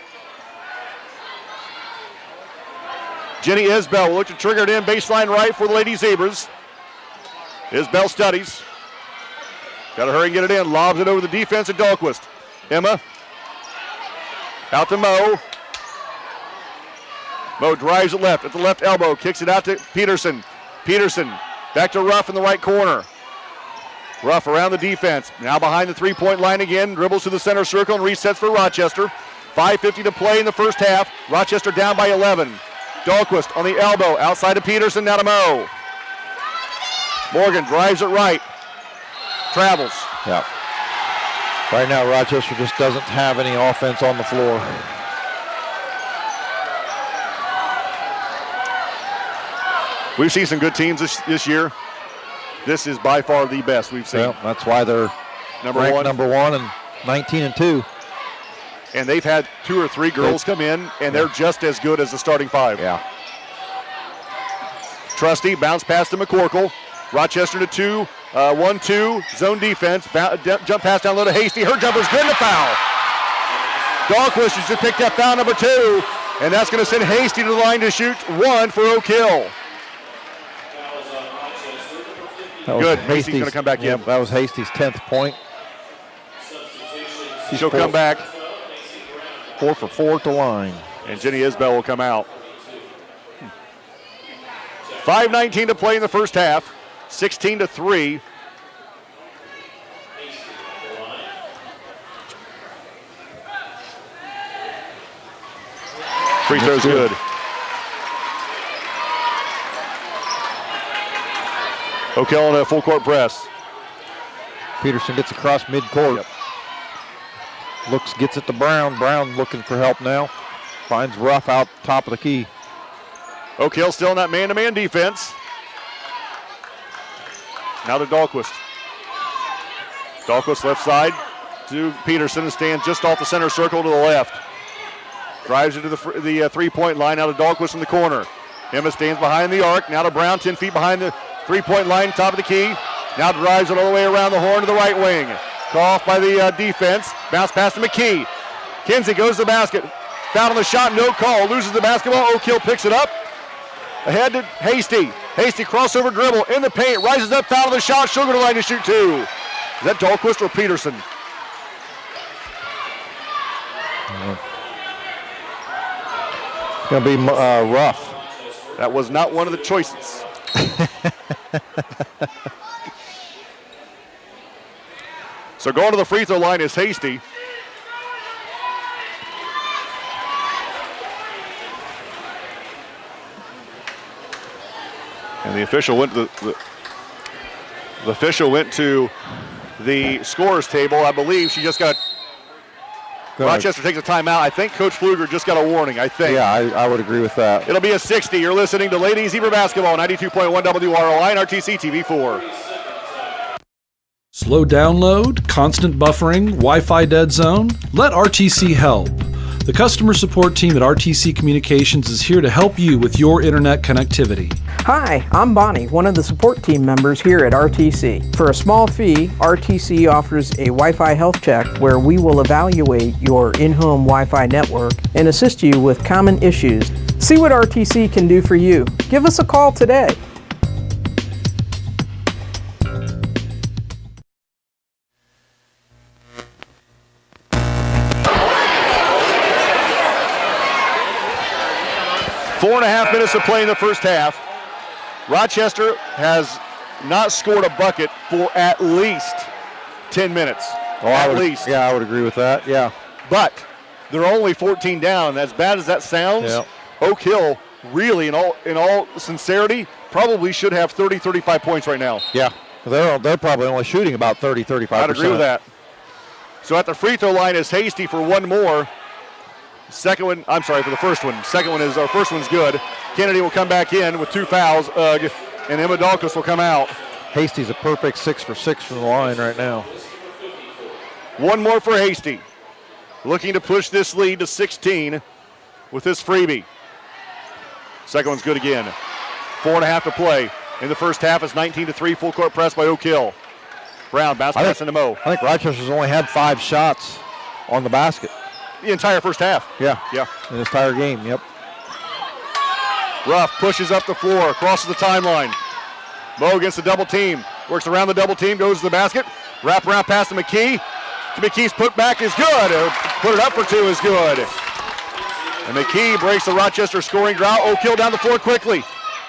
Jenny Isbell will look to trigger it in baseline right for the Lady Zebras. Isbell studies. Got to hurry and get it in. Lobs it over the defense at Dahlquist. Emma out to Moe. Moe drives it left at the left elbow. Kicks it out to Peterson. Peterson back to Ruff in the right corner. Ruff around the defense. Now behind the three-point line again. Dribbles to the center circle and resets for Rochester. 5:50 to play in the first half. Rochester down by 11. Dahlquist on the elbow. Outside of Peterson. Now to Moe. Morgan drives it right. Travels. Yeah. Right now, Rochester just doesn't have any offense on the floor. We've seen some good teams this year. This is by far the best we've seen. Well, that's why they're number one and 19-2. And they've had 2 or 3 girls come in, and they're just as good as the starting 5. Yeah. Trusty bounce pass to McCorkle. Rochester to 2, 1-2, zone defense. Jump pass down low to Hasty. Her jumper's good, and a foul. Dahlquist has just picked up foul number 2, and that's going to send Hasty to the line to shoot 1 for Oak Hill. Good. Hasty's going to come back in. That was Hasty's 10th point. She'll come back. 4 for 4 at the line. And Jenny Isbell will come out. 5:19 to play in the first half. 16-3. Free throw's good. Oak Hill on a full court press. Peterson gets across midcourt. Yep. Gets it to Brown. Brown looking for help now. Finds Ruff out top of the key. Oak Hill still in that man-to-man defense. Now to Dahlquist. Dahlquist left side to Peterson and stands just off the center circle to the left. Drives it to the three-point line. Now to Dahlquist in the corner. Emma stands behind the arc. Now to Brown, 10 feet behind the three-point line, top of the key. Now drives it all the way around the horn to the right wing. Call off by the defense. Bounce pass to McKee. Kinsey goes to the basket. Foul on the shot, no call. Loses the basketball. Oak Hill picks it up. Ahead to Hasty. Hasty crossover dribble in the paint. Rises up, foul on the shot. She'll go to the line to shoot 2. Is that Dahlquist or Peterson? It's going to be Ruff. That was not one of the choices. So going to the free throw line is Hasty. And the official went to the scorer's table. I believe she just got. Rochester takes a timeout. I think Coach Pfluger just got a warning, I think. Yeah, I would agree with that. It'll be a 60. You're listening to Lady Zebra Basketball, 92.1 WROI and RTC TV4. Slow download, constant buffering, Wi-Fi dead zone? Let RTC help. The customer support team at RTC Communications is here to help you with your internet connectivity. Hi, I'm Bonnie, one of the support team members here at RTC. For a small fee, RTC offers a Wi-Fi health check where we will evaluate your in-home Wi-Fi network and assist you with common issues. See what RTC can do for you. Give us a call today. Four and a half minutes to play in the first half. Rochester has not scored a bucket for at least 10 minutes at least. Yeah, I would agree with that. Yeah. But they're only 14 down. As bad as that sounds, Oak Hill really, in all sincerity, probably should have 30, 35 points right now. Yeah. They're probably only shooting about 30, 35%. I'd agree with that. So at the free throw line is Hasty for one more. For the first one. First one's good. Kennedy will come back in with 2 fouls, and Emma Dalkos will come out. Hasty's a perfect 6 for 6 from the line right now. One more for Hasty. Looking to push this lead to 16 with this freebie. Second one's good again. 4.5 to play. In the first half, it's 19-3, full court press by Oak Hill. Brown, bounce pass into Mo. I think Rochester's only had 5 shots on the basket. The entire first half. Yeah. In this entire game, yep. Ruff pushes up the floor, crosses the timeline. Mo against the double team. Works around the double team, goes to the basket. Wrap around pass to McKee. McKee's put back is good. Put it up for 2 is good. And McKee breaks the Rochester scoring drought. Oak Hill down the floor quickly.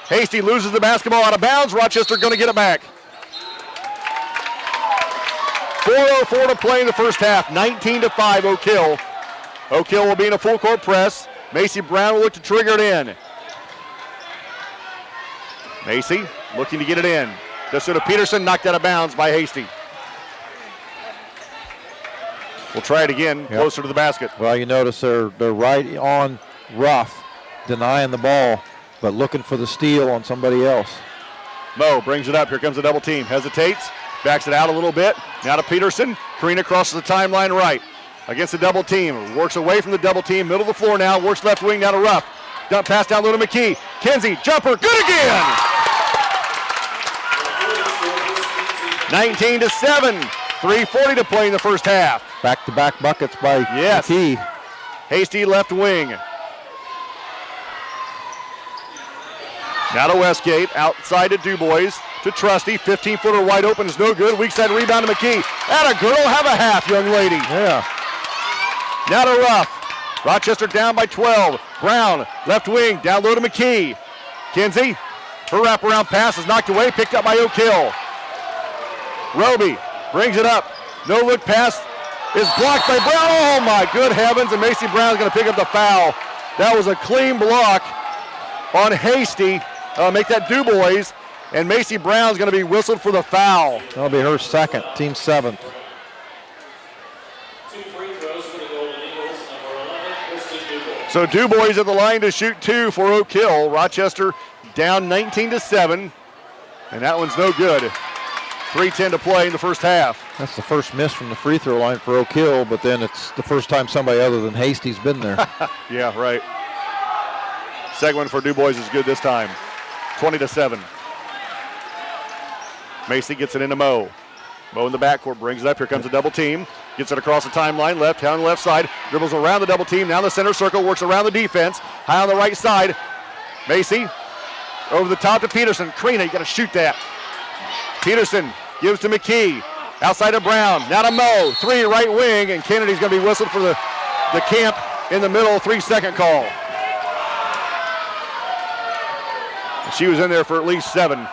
Hasty loses the basketball out of bounds. Rochester going to get it back. 4:04 to play in the first half. 19-5 Oak Hill. Oak Hill will be in a full court press. Macy Brown will look to trigger it in. Macy looking to get it in. Just to Peterson, knocked out of bounds by Hasty. We'll try it again, closer to the basket. Well, you notice they're right on Ruff, denying the ball, but looking for the steal on somebody else. Mo brings it up. Here comes the double team. Hesitates, backs it out a little bit. Now to Peterson. Karina crosses the timeline right against the double team. Works away from the double team. Middle of the floor now. Works left wing down to Ruff. Dump pass down low to McKee. Kinsey, jumper, good again! 19-7. 3:40 to play in the first half. Back-to-back buckets by McKee. Hasty left wing. Now to Westgate, outside to DuBois, to Trusty. 15-footer wide open is no good. Weak side rebound to McKee. Atta girl, have a half, young lady. Yeah. Now to Ruff. Rochester down by 12. Brown, left wing, down low to McKee. Kinsey, her wraparound pass is knocked away, picked up by Oak Hill. Roby brings it up. No look pass is blocked by Brown. Oh my good heavens, and Macy Brown's going to pick up the foul. That was a clean block on Hasty. Make that DuBois, and Macy Brown's going to be whistled for the foul. That'll be her second, team 7th. So DuBois at the line to shoot 2 for Oak Hill. Rochester down 19-7, and that one's no good. 3:10 to play in the first half. That's the first miss from the free throw line for Oak Hill, but then it's the first time somebody other than Hasty's been there. Yeah, right. Second one for DuBois is good this time. 20-7. Macy gets it into Mo. Mo in the backcourt brings it up. Here comes a double team. Gets it across the timeline, left, down the left side. Dribbles around the double team, down the center circle, works around the defense. High on the right side. Macy over the top to Peterson. Karina, you got to shoot that. Peterson gives to McKee. Outside of Brown. Now to Mo. 3 right wing, and Kennedy's going to be whistled for the camp in the middle. 3-second call. She was in there for at least 7.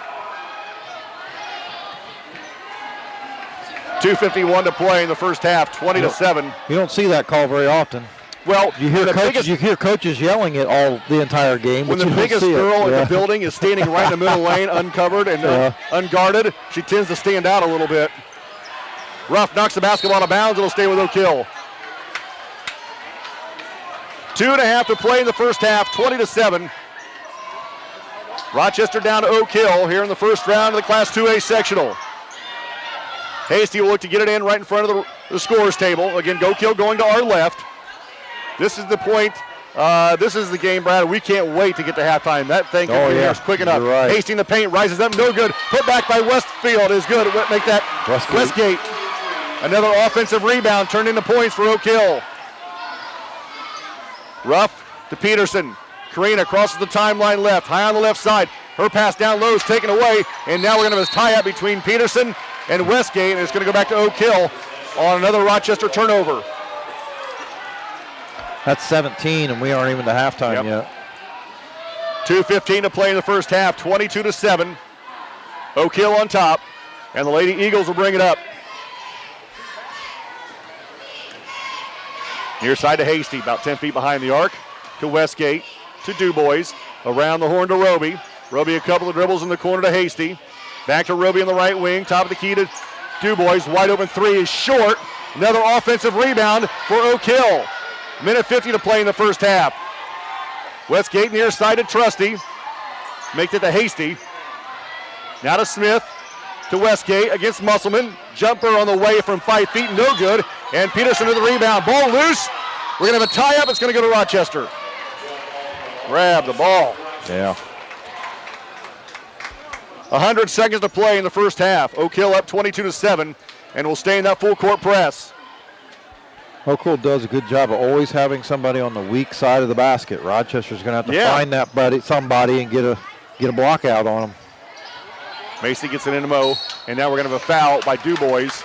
2:51 to play in the first half. 20-7. You don't see that call very often. Well, you hear coaches yelling it all the entire game. When the biggest girl in the building is standing right in the middle lane, uncovered and unguarded, she tends to stand out a little bit. Ruff knocks the basketball out of bounds. It'll stay with Oak Hill. 2.5 to play in the first half. 20-7. Rochester down to Oak Hill here in the first round of the Class 2A sectional. Hasty will look to get it in right in front of the scorer's table. Again, Oak Hill going to our left. This is the point. This is the game, Brad. We can't wait to get to halftime. That thing can be quick enough. Right. Hasty in the paint, rises up, no good. Put back by Westfield is good. Make that Westgate. Another offensive rebound turned into points for Oak Hill. Ruff to Peterson. Karina crosses the timeline left, high on the left side. Her pass down low is taken away, and now we're going to have a tie-up between Peterson and Westgate, and it's going to go back to Oak Hill on another Rochester turnover. That's 17, and we aren't even to halftime yet. 2:15 to play in the first half, 22-7. Oak Hill on top, and the Lady Eagles will bring it up. Near side to Hasty, about 10 feet behind the arc. To Westgate, to DuBois. Around the horn to Roby. Roby a couple of dribbles in the corner to Hasty. Back to Roby on the right wing. Top of the key to DuBois. Wide open three is short. Another offensive rebound for Oak Hill. Minute 50 to play in the first half. Westgate near side to Trusty. Makes it to Hasty. Now to Smith. To Westgate against Musselman. Jumper on the way from 5 feet. No good. And Peterson to the rebound. Ball loose. We're going to have a tie-up. It's going to go to Rochester. Grab the ball. Yeah. 100 seconds to play in the first half. Oak Hill up 22-7 and will stay in that full court press. Oak Hill does a good job of always having somebody on the weak side of the basket. Rochester's going to have to find that somebody and get a block out on them. Macy gets it into Mo, and now we're going to have a foul by DuBois,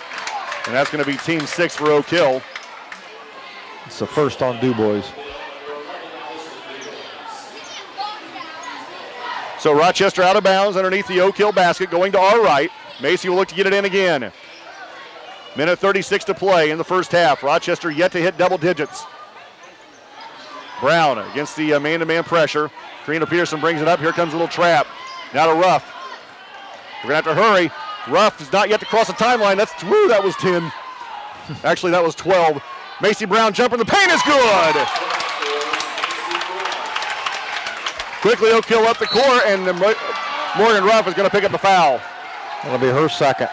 and that's going to be team 6 for Oak Hill. It's the first on DuBois. So Rochester out of bounds underneath the Oak Hill basket, going to our right. Macy will look to get it in again. Minute 36 to play in the first half. Rochester yet to hit double digits. Brown against the man-to-man pressure. Karina Peterson brings it up. Here comes a little trap. Now to Ruff. We're going to have to hurry. Ruff is not yet to cross the timeline. That was 10. Actually, that was 12. Macy Brown jumper in the paint is good. Quickly Oak Hill up the court, and Morgan Ruff is going to pick up the foul. That'll be her second.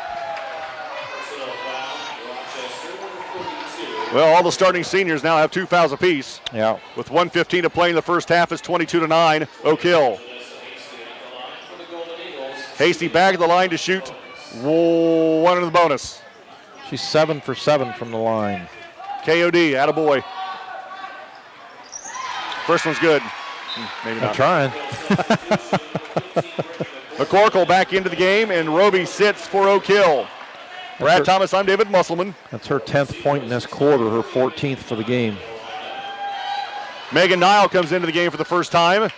Well, all the starting seniors now have 2 fouls apiece. Yeah. With 1:15 to play in the first half, it's 22-9, Oak Hill. Hasty back at the line to shoot one in the bonus. She's 7 for 7 from the line. KOD, attaboy. First one's good. Maybe not. I'm trying. McCorkle back into the game, and Roby sits for Oak Hill. Brad Thomas, I'm David Musselman. That's her 10th point in this quarter, her 14th for the game. Megan Nile comes into the game for the first time,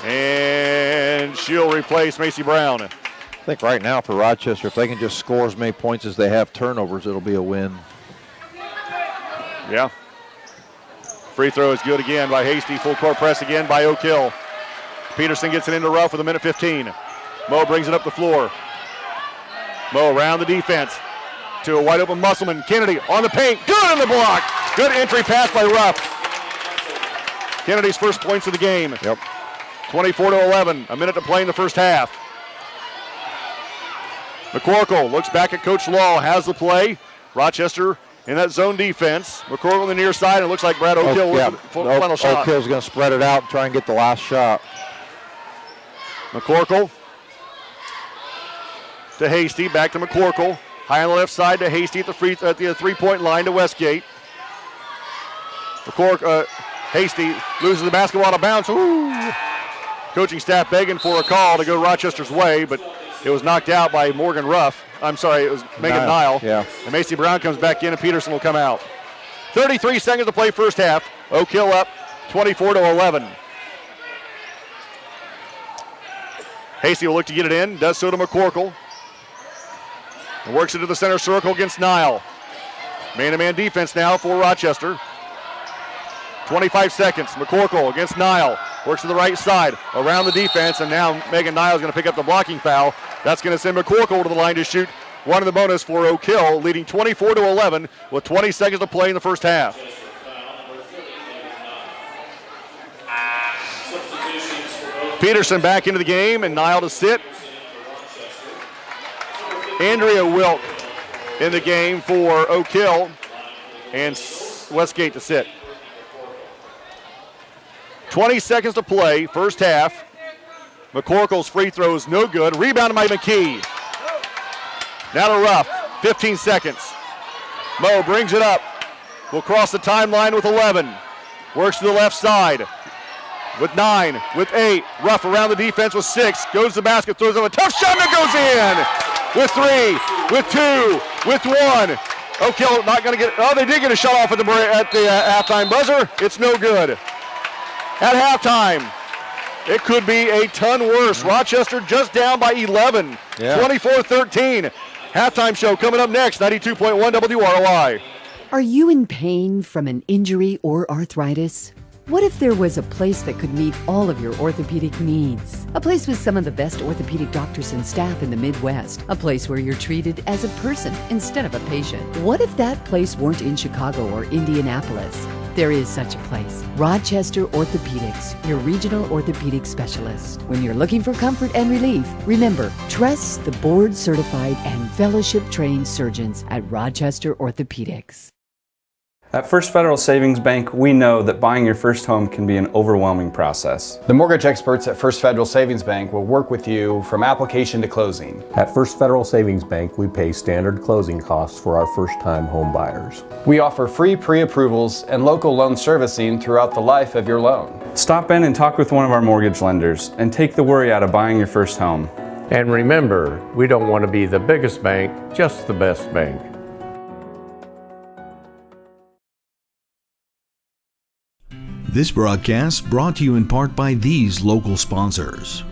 and she'll replace Macy Brown. I think right now for Rochester, if they can just score as many points as they have turnovers, it'll be a win. Yeah. Free throw is good again by Hasty. Full court press again by Oak Hill. Peterson gets it into Ruff with a minute 15. Mo brings it up the floor. Mo around the defense to a wide open Musselman. Kennedy on the paint. Good on the block. Good entry pass by Ruff. Kennedy's first points of the game. Yep. 24-11. A minute to play in the first half. McCorkle looks back at Coach Law. Has the play. Rochester in that zone defense. McCorkle on the near side. It looks like Brad Oak Hill with the final shot. Oak Hill's going to spread it out and try and get the last shot. McCorkle to Hasty, back to McCorkle. High on the left side to Hasty at the three-point line to Westgate. Hasty loses the basketball out of bounds. Ooh. Coaching staff begging for a call to go Rochester's way, but it was knocked out by Morgan Ruff. I'm sorry, it was Megan Nile. Yeah. And Macy Brown comes back in, and Peterson will come out. 33 seconds to play first half. Oak Hill up 24-11. Hasty will look to get it in, does so to McCorkle. And works into the center circle against Nile. Man-to-man defense now for Rochester. 25 seconds. McCorkle against Nile. Works to the right side around the defense, and now Megan Nile is going to pick up the blocking foul. That's going to send McCorkle to the line to shoot one in the bonus for Oak Hill, leading 24-11 with 20 seconds to play in the first half. Peterson back into the game, and Nile to sit. Andrea Wilk in the game for Oak Hill, and Westgate to sit. 20 seconds to play, first half. McCorkle's free throw is no good. Rebounded by McKee. Now to Ruff, 15 seconds. Mo brings it up. Will cross the timeline with 11. Works to the left side. With 9, with 8. Ruff around the defense with 6. Goes to the basket, throws up a tough shot that goes in. With 3, with 2, with 1. Oak Hill not going to get, they did get a shot off at the halftime buzzer. It's no good. At halftime, it could be a ton worse. Rochester just down by 11, 24-13. Halftime show coming up next, 92.1 WROI. Are you in pain from an injury or arthritis? What if there was a place that could meet all of your orthopedic needs? A place with some of the best orthopedic doctors and staff in the Midwest. A place where you're treated as a person instead of a patient. What if that place weren't in Chicago or Indianapolis? There is such a place. Rochester Orthopedics, your regional orthopedic specialist. When you're looking for comfort and relief, remember, trust the board-certified and fellowship-trained surgeons at Rochester Orthopedics. At First Federal Savings Bank, we know that buying your first home can be an overwhelming process. The mortgage experts at First Federal Savings Bank will work with you from application to closing. At First Federal Savings Bank, we pay standard closing costs for our first-time home buyers. We offer free pre-approvals and local loan servicing throughout the life of your loan. Stop in and talk with one of our mortgage lenders and take the worry out of buying your first home. And remember, we don't want to be the biggest bank, just the best bank. This broadcast brought to you in part by these local sponsors.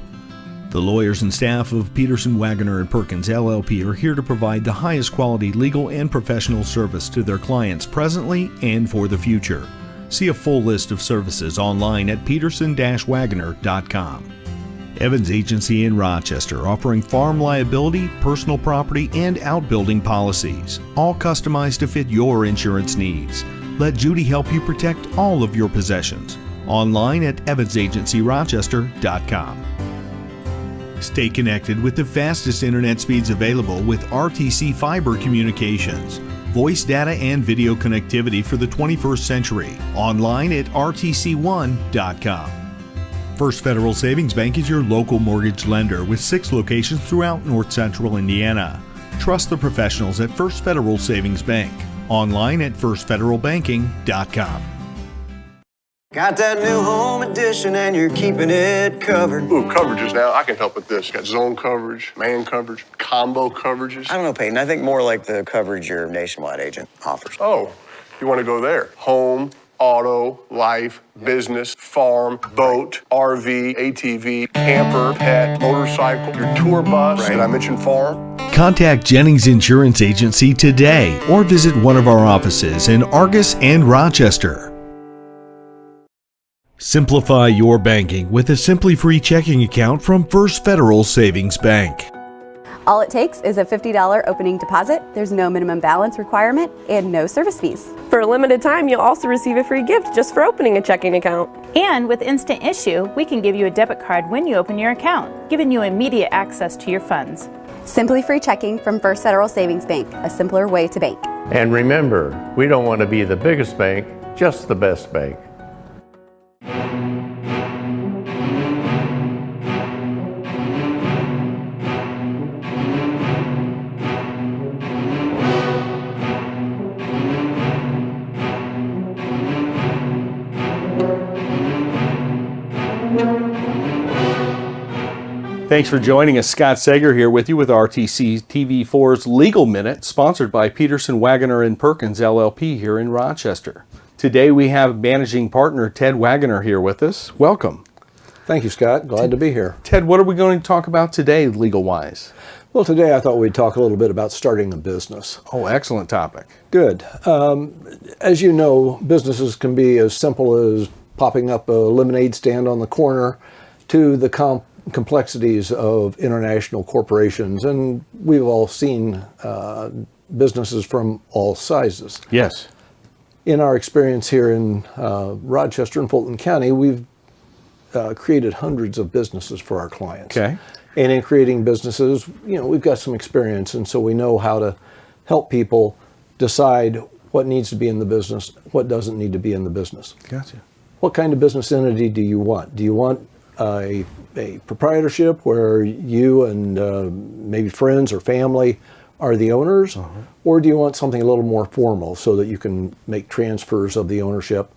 The lawyers and staff of Peterson, Wagner & Perkins LLP are here to provide the highest quality legal and professional service to their clients presently and for the future. See a full list of services online at peterson-wagner.com. Evans Agency in Rochester, offering farm liability, personal property, and outbuilding policies, all customized to fit your insurance needs. Let Judy help you protect all of your possessions. Online at evansagencyrochester.com. Stay connected with the fastest internet speeds available with RTC Fiber Communications. Voice data and video connectivity for the 21st century. Online at rtc1.com. First Federal Savings Bank is your local mortgage lender with 6 locations throughout North Central Indiana. Trust the professionals at First Federal Savings Bank. Online at firstfederalbanking.com. Got that new home edition and you're keeping it covered. Ooh, coverages now. I can help with this. Got zone coverage, man coverage, combo coverages. I don't know, Peyton. I think more like the coverage your Nationwide agent offers. Oh, you want to go there? Home, auto, life, business, farm, boat, RV, ATV, camper, pet, motorcycle, your tour bus. Did I mention farm? Contact Jennings Insurance Agency today or visit one of our offices in Argus and Rochester. Simplify your banking with a Simply Free checking account from First Federal Savings Bank. All it takes is a $50 opening deposit. There's no minimum balance requirement and no service fees. For a limited time, you'll also receive a free gift just for opening a checking account. And with Instant Issue, we can give you a debit card when you open your account, giving you immediate access to your funds. Simply Free checking from First Federal Savings Bank, a simpler way to bank. And remember, we don't want to be the biggest bank, just the best bank. Thanks for joining us. Scott Sager here with you with RTC TV4's Legal Minute, sponsored by Peterson, Wagner & Perkins LLP here in Rochester. Today we have managing partner Ted Wagner here with us. Welcome. Thank you, Scott. Glad to be here. Ted, what are we going to talk about today, legal-wise? Well, today I thought we'd talk a little bit about starting a business. Oh, excellent topic. Good. As you know, businesses can be as simple as popping up a lemonade stand on the corner to the complexities of international corporations, and we've all seen businesses from all sizes. Yes. In our experience here in Rochester and Fulton County, we've created hundreds of businesses for our clients. Okay. And in creating businesses, we've got some experience, and so we know how to help people decide what needs to be in the business, what doesn't need to be in the business. Gotcha. What kind of business entity do you want? Do you want a proprietorship where you and maybe friends or family are the owners? Or do you want something a little more formal so that you can make transfers of the ownership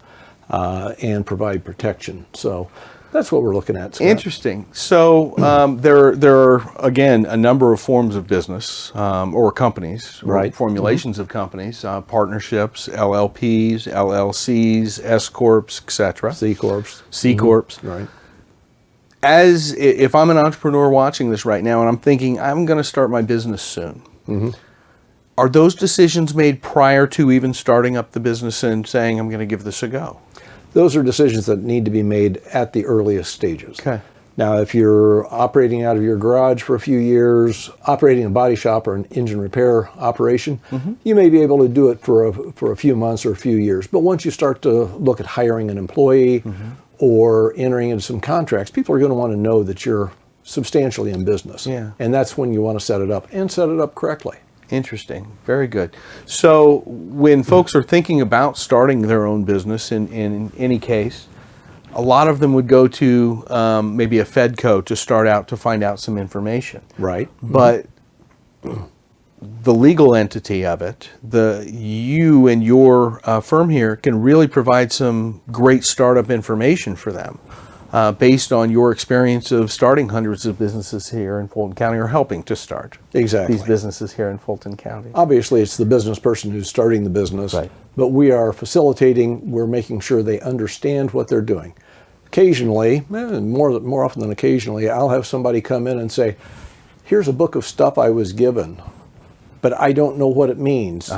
and provide protection? So that's what we're looking at, Scott. Interesting. So there are, again, a number of forms of business or companies, right? Formulations of companies, partnerships, LLPs, LLCs, S Corps, etc. C Corps. C Corps. Right. As if I'm an entrepreneur watching this right now and I'm thinking I'm going to start my business soon, Are those decisions made prior to even starting up the business and saying, I'm going to give this a go? Those are decisions that need to be made at the earliest stages. Okay. Now, if you're operating out of your garage for a few years, operating a body shop or an engine repair operation, you may be able to do it for a few months or a few years. But once you start to look at hiring an employee or entering into some contracts, people are going to want to know that you're substantially in business. Yeah. And that's when you want to set it up and set it up correctly. Interesting. Very good. So when folks are thinking about starting their own business in any case, a lot of them would go to maybe a Fedco to start out to find out some information. Right. But the legal entity of it, you and your firm here can really provide some great startup information for them based on your experience of starting hundreds of businesses here in Fulton County or helping to start Exactly. these businesses here in Fulton County. Obviously, it's the business person who's starting the business, but we are facilitating, we're making sure they understand what they're doing. Occasionally, more often than occasionally, I'll have somebody come in and say, here's a book of stuff I was given, but I don't know what it means.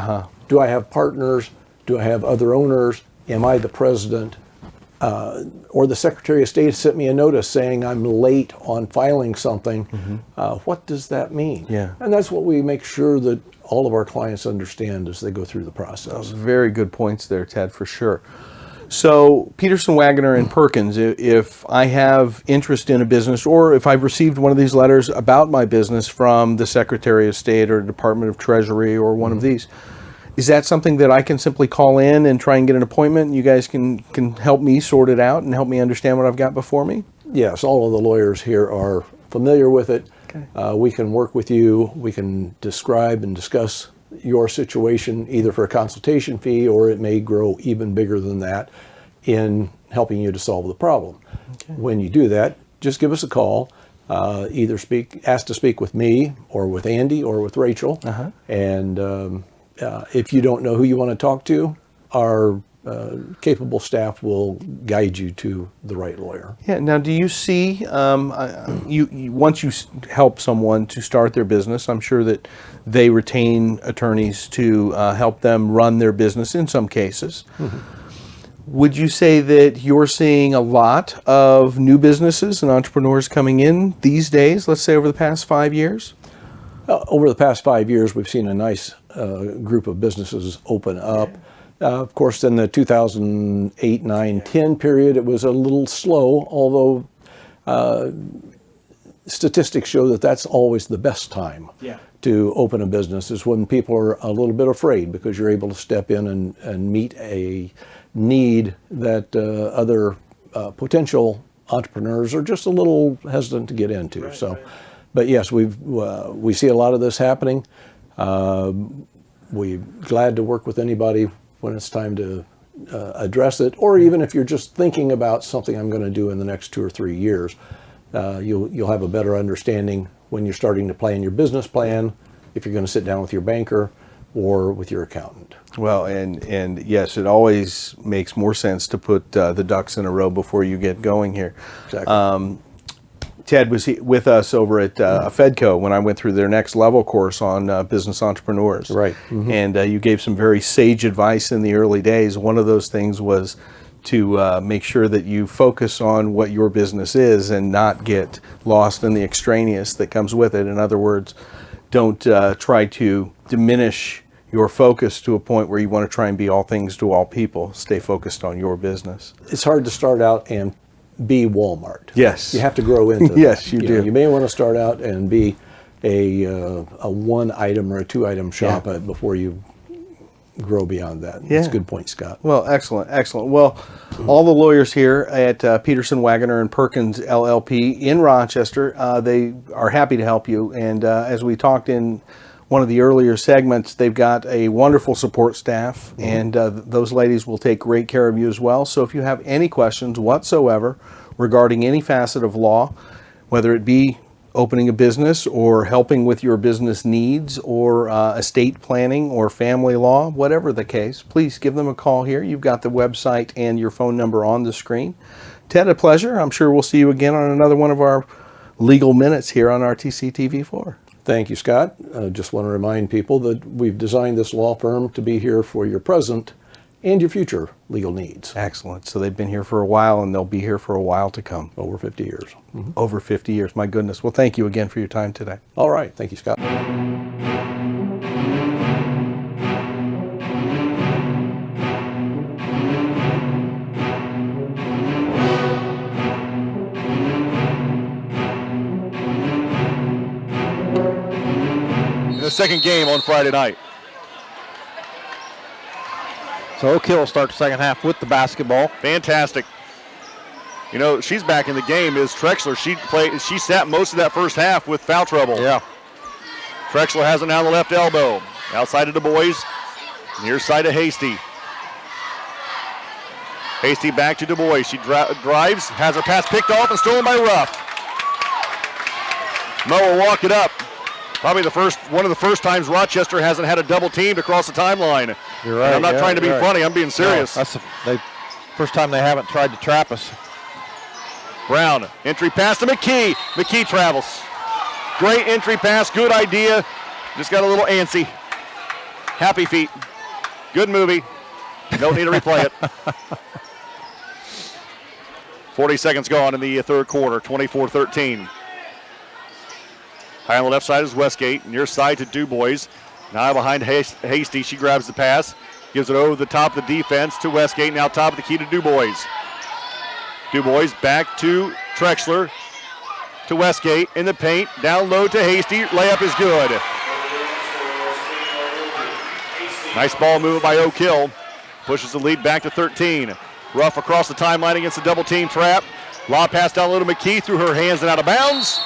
Do I have partners? Do I have other owners? Am I the president? Or the Secretary of State sent me a notice saying I'm late on filing something. What does that mean? Yeah. And that's what we make sure that all of our clients understand as they go through the process. Very good points there, Ted, for sure. So Peterson, Wagner, and Perkins, if I have interest in a business or if I've received one of these letters about my business from the Secretary of State or Department of Treasury or one of these, is that something that I can simply call in and try and get an appointment and you guys can help me sort it out and help me understand what I've got before me? Yes, all of the lawyers here are familiar with it. Okay. We can work with you. We can describe and discuss your situation either for a consultation fee or it may grow even bigger than that in helping you to solve the problem. Okay. When you do that, just give us a call. Either ask to speak with me or with Andy or with Rachel. And if you don't know who you want to talk to, our capable staff will guide you to the right lawyer. Yeah. Now, do you see, once you help someone to start their business, I'm sure that they retain attorneys to help them run their business in some cases. Would you say that you're seeing a lot of new businesses and entrepreneurs coming in these days, let's say over the past 5 years? Over the past 5 years, we've seen a nice group of businesses open up. Of course, in the 2008, 9, 10 period, it was a little slow, although statistics show that that's always the best time to open a business, is when people are a little bit afraid because you're able to step in and meet a need that other potential entrepreneurs are just a little hesitant to get into. But yes, we see a lot of this happening. We're glad to work with anybody when it's time to address it, or even if you're just thinking about something I'm going to do in the next 2 or 3 years, you'll have a better understanding when you're starting to plan your business plan, if you're going to sit down with your banker or with your accountant. Well, and yes, it always makes more sense to put the ducks in a row before you get going here. Exactly. Ted was with us over at Fedco when I went through their next level course on business entrepreneurs. Right. And you gave some very sage advice in the early days. One of those things was to make sure that you focus on what your business is and not get lost in the extraneous that comes with it. In other words, don't try to diminish your focus to a point where you want to try and be all things to all people. Stay focused on your business. It's hard to start out and be Walmart. Yes. You have to grow into that. Yes, you do. You may want to start out and be a one item or a 2 item shop before you grow beyond that. That's a good point, Scott. Well, excellent, excellent. Well, all the lawyers here at Peterson, Wagner, and Perkins LLP in Rochester, they are happy to help you. And as we talked in one of the earlier segments, they've got a wonderful support staff, and those ladies will take great care of you as well. So if you have any questions whatsoever regarding any facet of law, whether it be opening a business or helping with your business needs or estate planning or family law, whatever the case, please give them a call here. You've got the website and your phone number on the screen. Ted, a pleasure. I'm sure we'll see you again on another one of our legal minutes here on RTC TV4. Thank you, Scott. Just want to remind people that we've designed this law firm to be here for your present and your future legal needs. Excellent. So they've been here for a while, and they'll be here for a while to come. Over 50 years. Mm-hmm. Over 50 years. My goodness. Well, thank you again for your time today. All right. Thank you, Scott. The second game on Friday night. So Oak Hill will start the second half with the basketball. Fantastic. You know, she's back in the game is Trexler. She sat most of that first half with foul trouble. Yeah. Trexler has it now on the left elbow. Outside of Du Bois. Near side of Hasty. Hasty back to Du Bois. She drives, has her pass picked off and stolen by Ruff. Mo will walk it up. Probably one of the first times Rochester hasn't had a double teamed across the timeline. You're right. And I'm not trying to be funny. I'm being serious. No, that's the first time they haven't tried to trap us. Brown, entry pass to McKee. McKee travels. Great entry pass, good idea. Just got a little antsy. Happy feet. Good movie. Don't need to replay it. 40 seconds gone in the third quarter, 24-13. High on the left side is Westgate. Near side to Du Bois. Now behind Hasty, she grabs the pass. Gives it over the top of the defense to Westgate. Now top of the key to Du Bois. Du Bois back to Trexler. To Westgate in the paint. Down low to Hasty. Layup is good. Nice ball movement by Oak Hill. Pushes the lead back to 13. Ruff across the timeline against the double team trap. Lob pass down low to McKee through her hands and out of bounds.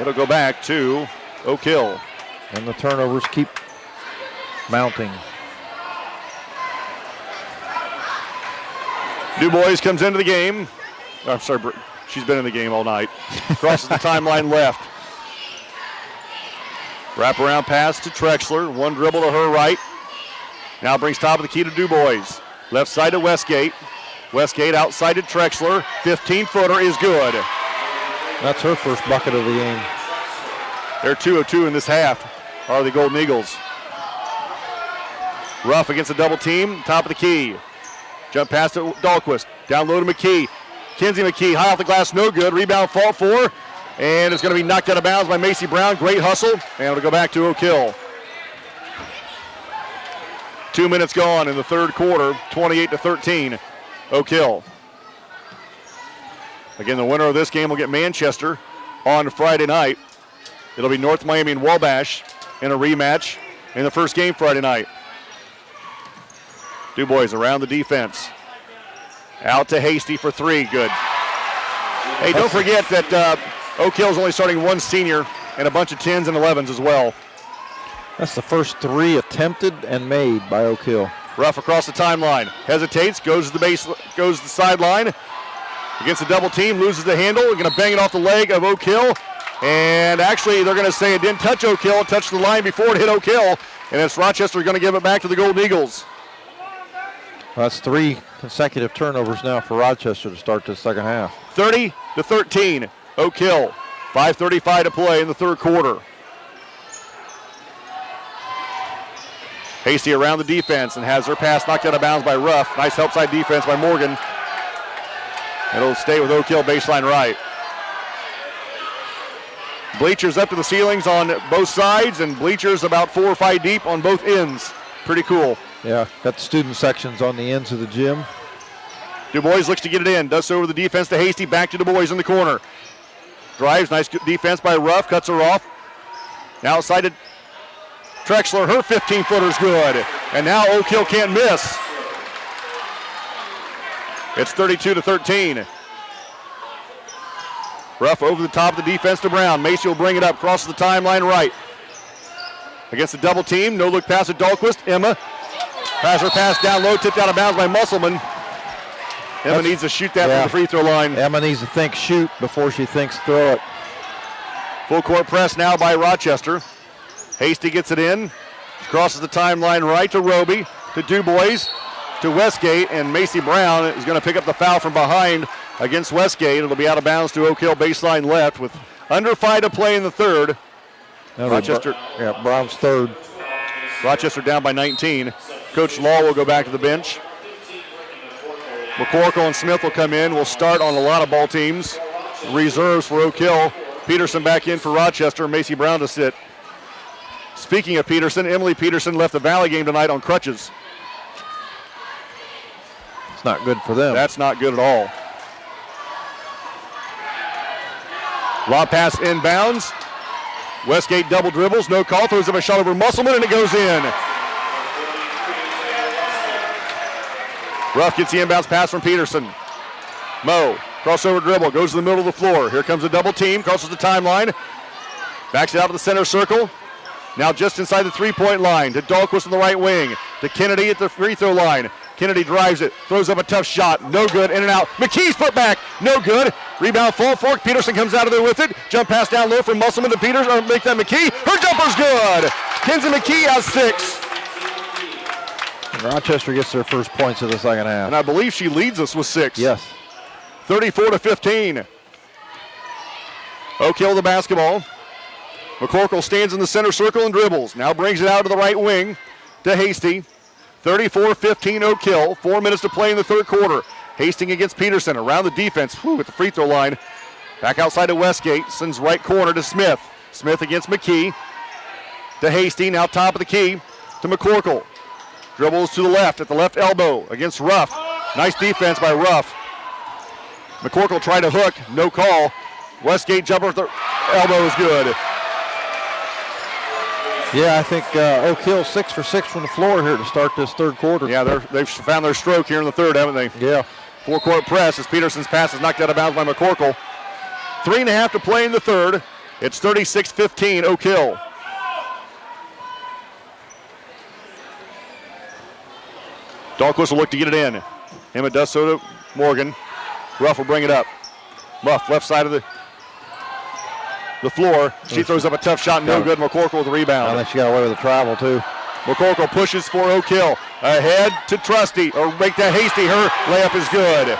It'll go back to Oak Hill. And the turnovers keep mounting. Du Bois comes into the game. I'm sorry, she's been in the game all night. Crosses the timeline left. Wraparound pass to Trexler. One dribble to her right. Now brings top of the key to Du Bois. Left side to Westgate. Westgate outside to Trexler. 15-footer is good. That's her first bucket of the game. They're 2 of 2 in this half, are the Golden Eagles. Ruff against a double team, top of the key. Jump pass to Dahlquist. Down low to McKee. Kinsey McKee, high off the glass, no good. Rebound, fault for. And it's going to be knocked out of bounds by Macy Brown. Great hustle. And it'll go back to Oak Hill. 2 minutes gone in the third quarter, 28-13, Oak Hill. Again, the winner of this game will get Manchester on Friday night. It'll be North Miami and Wabash in a rematch in the first game Friday night. Du Bois around the defense. Out to Hasty for three. Good. Hey, don't forget that Oak Hill's only starting one senior and a bunch of 10s and 11s as well. That's the first three attempted and made by Oak Hill. Ruff across the timeline. Hesitates, goes to the sideline. Against the double team, loses the handle. We're going to bang it off the leg of Oak Hill. And actually, they're going to say it didn't touch Oak Hill. It touched the line before it hit Oak Hill. And it's Rochester going to give it back to the Golden Eagles. Well, that's 3 consecutive turnovers now for Rochester to start the second half. 30-13, Oak Hill. 5:35 to play in the third quarter. Hasty around the defense and has her pass knocked out of bounds by Ruff. Nice help side defense by Morgan. It'll stay with Oak Hill baseline right. Bleachers up to the ceilings on both sides, and bleachers about 4 or 5 deep on both ends. Pretty cool. Yeah, got the student sections on the ends of the gym. Du Bois looks to get it in. Does so over the defense to Hasty. Back to Du Bois in the corner. Drives. Nice defense by Ruff. Cuts her off. Now outside to Trexler. Her 15-footer's good. And now Oak Hill can't miss. It's 32-13. Ruff over the top of the defense to Brown. Macy will bring it up. Crosses the timeline right. Against the double team. No look pass at Dahlquist. Emma. Has her pass down low. Tipped out of bounds by Musselman. Emma needs to shoot that from the free throw line. Emma needs to think shoot before she thinks throw it. Full court press now by Rochester. Hasty gets it in. Crosses the timeline right to Roby. To Du Bois. To Westgate. And Macy Brown is going to pick up the foul from behind against Westgate. It'll be out of bounds to Oak Hill baseline left with under 5 to play in the third. Rochester. Brown's third. Rochester down by 19. Coach Law will go back to the bench. McCorkle and Smith will come in. We'll start on a lot of ball teams. Reserves for Oak Hill. Peterson back in for Rochester. Macy Brown to sit. Speaking of Peterson, Emily Peterson left the Valley game tonight on crutches. It's not good for them. That's not good at all. Lob pass inbounds. Westgate double dribbles, no call, throws up a shot over Musselman, and it goes in. Ruff gets the inbounds pass from Peterson. Moe, crossover dribble, goes to the middle of the floor. Here comes a double team, crosses the timeline. Backs it out to the center circle. Now just inside the three-point line to Dahlquist on the right wing. To Kennedy at the free throw line. Kennedy drives it, throws up a tough shot, no good, in and out. McKee's put back, no good. Rebound full fork, Peterson comes out of there with it. Jump pass down low from Musselman to Peterson, or make that McKee. Her jumper's good. Kenzie McKee has 6. And Rochester gets their first points of the second half. And I believe she leads us with 6. Yes. 34-15. Oak Hill the basketball. McCorkle stands in the center circle and dribbles. Now brings it out to the right wing to Hasty. 34-15 Oak Hill. 4 minutes to play in the third quarter. Hastings against Peterson around the defense. At the free throw line. Back outside to Westgate. Sends right corner to Smith. Smith against McKee. To Hasty. Now top of the key to McCorkle. Dribbles to the left at the left elbow against Ruff. Nice defense by Ruff. McCorkle tried to hook. No call. Westgate jumper at the elbow is good. Yeah, I think Oak Hill 6 for 6 from the floor here to start this third quarter. Yeah, they've found their stroke here in the third, haven't they? Yeah. Four-court press as Peterson's pass is knocked out of bounds by McCorkle. 3.5 to play in the third. It's 36-15 Oak Hill. Dahlquist will look to get it in. Emma does so to Morgan. Ruff will bring it up. Ruff, left side of the floor. She throws up a tough shot, no good. McCorkle with the rebound. I think she got away with the travel, too. McCorkle pushes for Oak Hill. Ahead to Trusty, or make that Hasty. Her layup is good.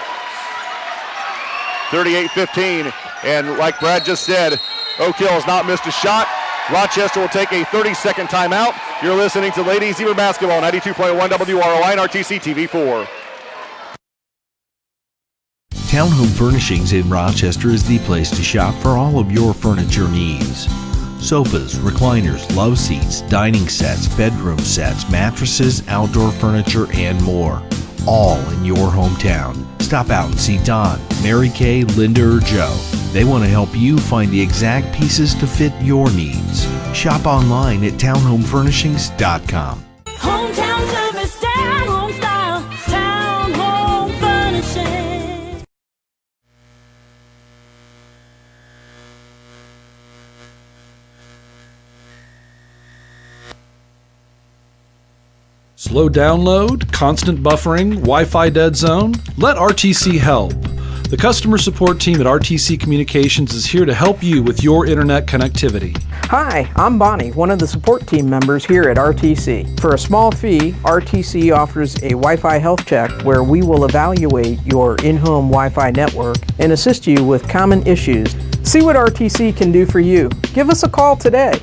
38-15. And like Brad just said, Oak Hill has not missed a shot. Rochester will take a 30-second timeout. You're listening to Ladies Zebra Basketball, 92.1 WROI and RTC TV4. Townhome Furnishings in Rochester is the place to shop for all of your furniture needs. Sofas, recliners, love seats, dining sets, bedroom sets, mattresses, outdoor furniture, and more. All in your hometown. Stop out and see Don, Mary Kay, Linda, or Joe. They want to help you find the exact pieces to fit your needs. Shop online at townhomefurnishings.com. Hometown service, down home style, Town Home Furnishings. Slow download, constant buffering, Wi-Fi dead zone? Let RTC help. The customer support team at RTC Communications is here to help you with your internet connectivity. Hi, I'm Bonnie, one of the support team members here at RTC. For a small fee, RTC offers a Wi-Fi health check where we will evaluate your in-home Wi-Fi network and assist you with common issues. See what RTC can do for you. Give us a call today.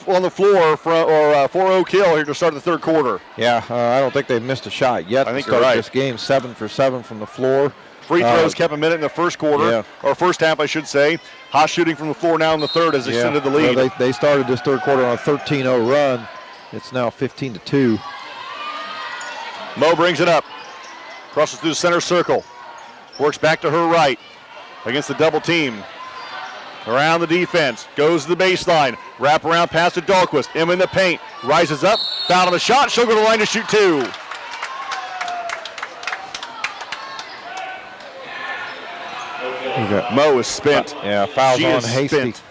On the floor for Oak Hill here to start the third quarter. Yeah, I don't think they've missed a shot yet. I think to you're start right. This game, 7 for 7 from the floor. Free throws kept a minute in the first quarter, or first half, I should say. Hot shooting from the floor now in the third has extended the lead. Well, they started this third quarter on a 13-0 run. It's now 15-2. Moe brings it up, crosses through the center circle, works back to her right against the double team. Around the defense, goes to the baseline, wrap around pass to Dahlquist. Emma in the paint, rises up, foul on the shot, she'll go to the line to shoot 2. Moe is spent. Yeah, fouls she on is Hasty. Spent.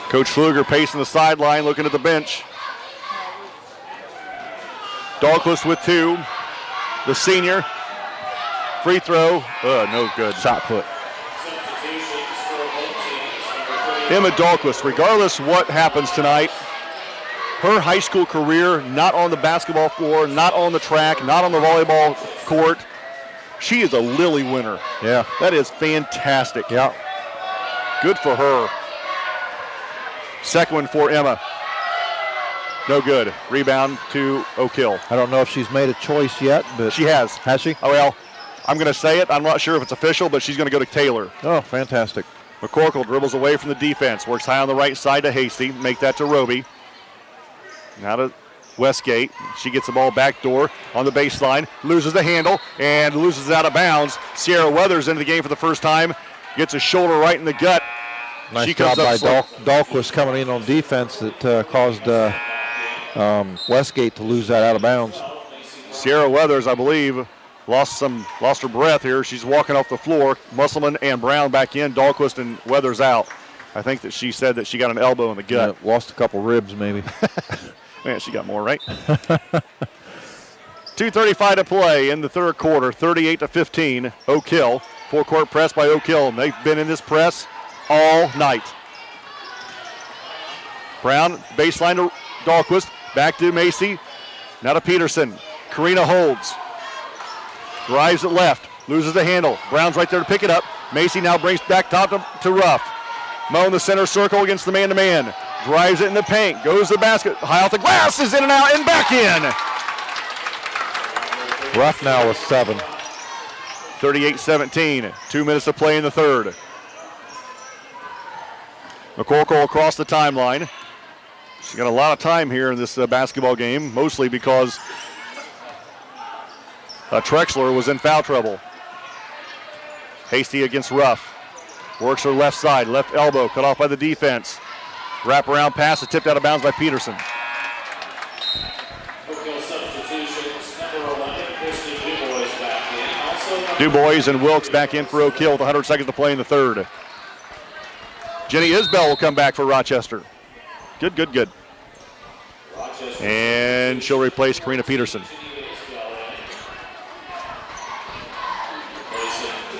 Coach Pfluger pacing the sideline, looking at the bench. Dahlquist with 2. The senior. Free throw, no good. Shot put. Emma Dahlquist, regardless what happens tonight, her high school career, not on the basketball floor, not on the track, not on the volleyball court. She is a Lily winner. Yeah. That is fantastic. Yeah. Good for her. Second one for Emma. No good. Rebound to Oak Hill. I don't know if she's made a choice yet, but she has. Has she? Oh, well, I'm going to say it. I'm not sure if it's official, but she's going to go to Taylor. Oh, fantastic. McCorkle dribbles away from the defense. Works high on the right side to Hasty. Make that to Roby. Now to Westgate. She gets the ball backdoor on the baseline. Loses the handle and loses it out of bounds. Sierra Weathers into the game for the first time. Gets a shoulder right in the gut. Nice she job comes by up Dahlquist coming in on defense that caused Westgate to lose that out of bounds. Sierra Weathers, I believe, lost her breath here. She's walking off the floor. Musselman and Brown back in. Dahlquist and Weathers out. I think that she said that she got an elbow in the gut. Yeah, lost a couple ribs maybe. Man, she got more, right? 2:35 to play in the third quarter, 38-15. Oak Hill. Four-court press by Oak Hill. They've been in this press all night. Brown, baseline to Dahlquist. Back to Macy. Now to Peterson. Karina holds. Drives it left. Loses the handle. Brown's right there to pick it up. Macy now brings back top to Ruff. Mo in the center circle against the man-to-man. Drives it in the paint. Goes to the basket. High off the glass. Is in and out and back in. Ruff now with 7. 38-17. 2 minutes to play in the third. McCorkle across the timeline. She's got a lot of time here in this basketball game, mostly because Trexler was in foul trouble. Hasty against Ruff. Works her left side, left elbow, cut off by the defense. Wrap around pass, is tipped out of bounds by Peterson. DuBois and Wilkes back in for Oak Hill with 100 seconds to play in the third. Jenny Isbell will come back for Rochester. Good, good, good. And she'll replace Karina Peterson.